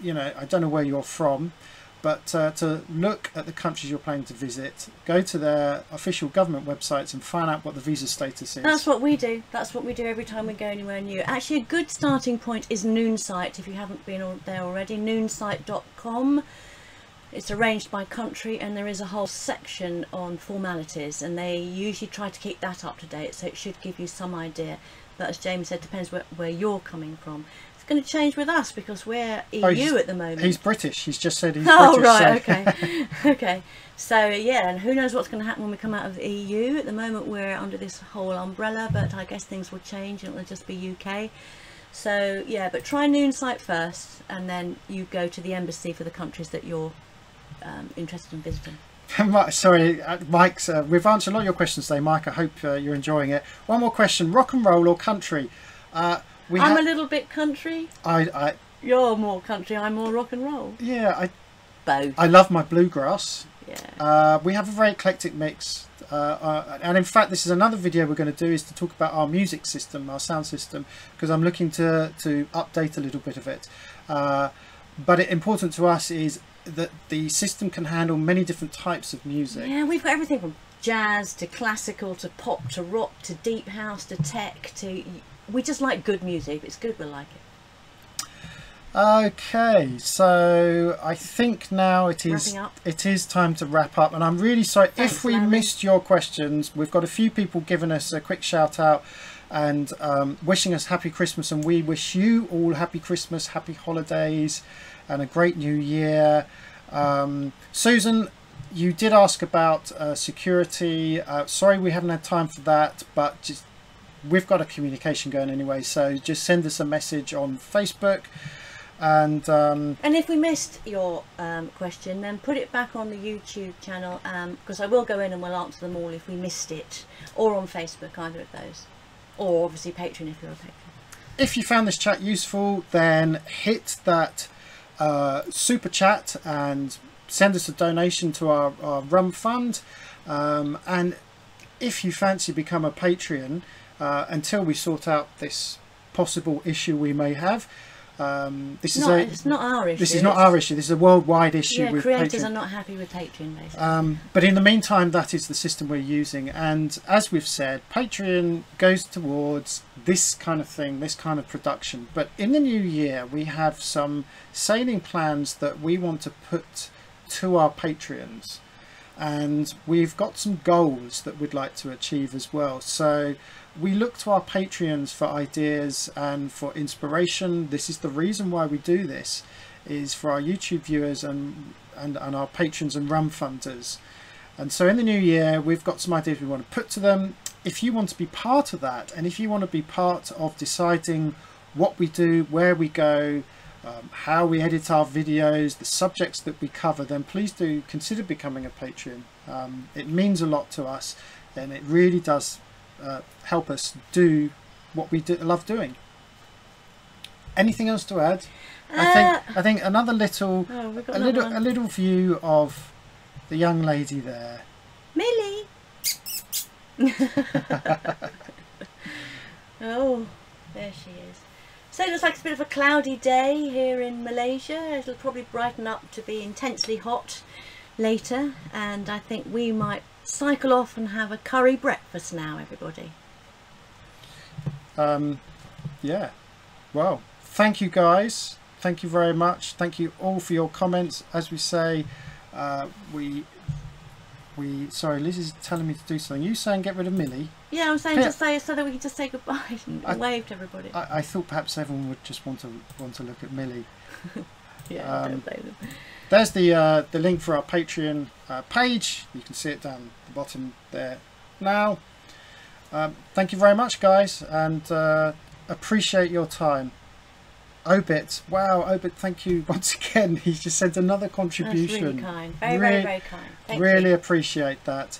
you know, I don't know where you're from, but to look at the countries you're planning to visit, go to their official government websites and find out what the visa status is. That's what we do. That's what we do every time we go anywhere new. Actually, a good starting point is Noonsite, if you haven't been there already. Noonsite.com. It's arranged by country, and there is a whole section on formalities, and they usually try to keep that up to date, so it should give you some idea. But as James said, depends where you're coming from. It's going to change with us because we're EU at the moment. He's British. He's just said he's British. Oh, right, so. okay. Okay. So, yeah, and who knows what's going to happen when we come out of the EU. At the moment, we're under this whole umbrella, but I guess things will change and it'll just be UK. So, yeah, but try Noonsite first, and then you go to the embassy for the countries that you're interested in visiting. Sorry, Mike's. We've answered a lot of your questions today, Mike. I hope you're enjoying it. One more question: rock and roll or country? I'm a little bit country. You're more country. I'm more rock and roll. Yeah, both. I love my bluegrass. Yeah. We have a very eclectic mix, and in fact, this is another video we're going to do, is to talk about our music system, our sound system, because I'm looking to update a little bit of it. But important to us is that the system can handle many different types of music. Yeah, we've got everything from jazz to classical to pop to rock to deep house to tech to... We just like good music. If it's good, we'll like it. Okay, so I think now it is time to wrap up, and I'm really sorry if we missed your questions. We've got a few people giving us a quick shout out and wishing us happy Christmas, and we wish you all happy Christmas, happy holidays, and a great new year. Susan, you did ask about security. Sorry we haven't had time for that, but we've got a communication going anyway, so just send us a message on Facebook. And if we missed your question, then put it back on the YouTube channel, because I will go in and we'll answer them all if we missed it, or on Facebook, either of those, or obviously Patreon if you're a patron. If you found this chat useful, then hit that super chat and send us a donation to our rum fund, and if you fancy become a Patreon until we sort out this possible issue we may have. It's not our issue. This is not our issue. This is a worldwide issue. Yeah, with creators Patreon. are not happy with Patreon, basically. But in the meantime, that is the system we're using. And as we've said, Patreon goes towards this kind of thing, this kind of production. But in the new year, we have some sailing plans that we want to put to our Patreons. And we've got some goals that we'd like to achieve as well. So we look to our Patreons for ideas and for inspiration. This is the reason why we do this, is for our YouTube viewers and our patrons and rum funders. And so in the new year, we've got some ideas we want to put to them. If you want to be part of that, and if you want to be part of deciding what we do, where we go, how we edit our videos, the subjects that we cover, then please do consider becoming a Patreon. It means a lot to us, and it really does help us do what we love doing. Anything else to add? I think another little a little view of the young lady there. Millie. Oh, there she is. So it looks like it's a bit of a cloudy day here in Malaysia. It'll probably brighten up to be intensely hot later, and I think we might cycle off and have a curry breakfast now, everybody. Yeah, well, thank you guys, thank you very much, thank you all for your comments. As we say, sorry, Liz is telling me to do something. You saying get rid of Millie? Yeah, I'm saying just say so that we can just say goodbye and wave to everybody. I thought perhaps everyone would just want to look at Millie. Yeah, don't blame them. There's the link for our Patreon page. You can see it down the bottom there now. Thank you very much, guys, and appreciate your time. Obit, wow, Obit, thank you once again. He just sent another contribution. That's really kind. Very kind. Thank really you. Appreciate that.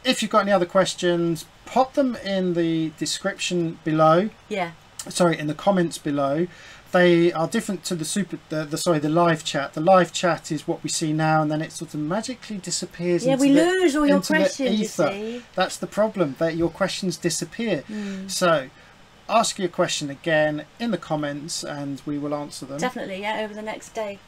If you've got any other questions, pop them in the description below. Yeah. Sorry, in the comments below. They are different to the live chat. The live chat is what we see now, and then it sort of magically disappears. Yeah, we lose all your into questions, you ether. see. That's the problem, that your questions disappear. So ask your question again in the comments and we will answer them. Definitely, yeah, over the next day.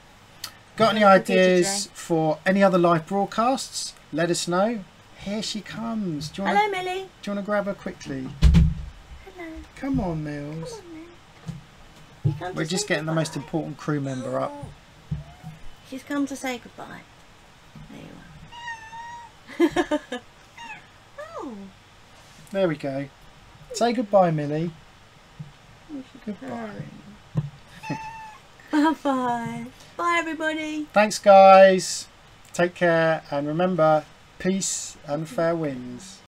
Got any ideas for any other live broadcasts? Let us know. Here she comes. Hello, Millie. Do you want to grab her quickly? Hello. Come on, Mills. Come on, Millie. We're just getting the most important crew member up. She's come to say goodbye. There you are. Oh. There we go. Say goodbye, Millie. Goodbye. Bye-bye. Bye, everybody. Thanks, guys. Take care, and remember, peace and fair winds.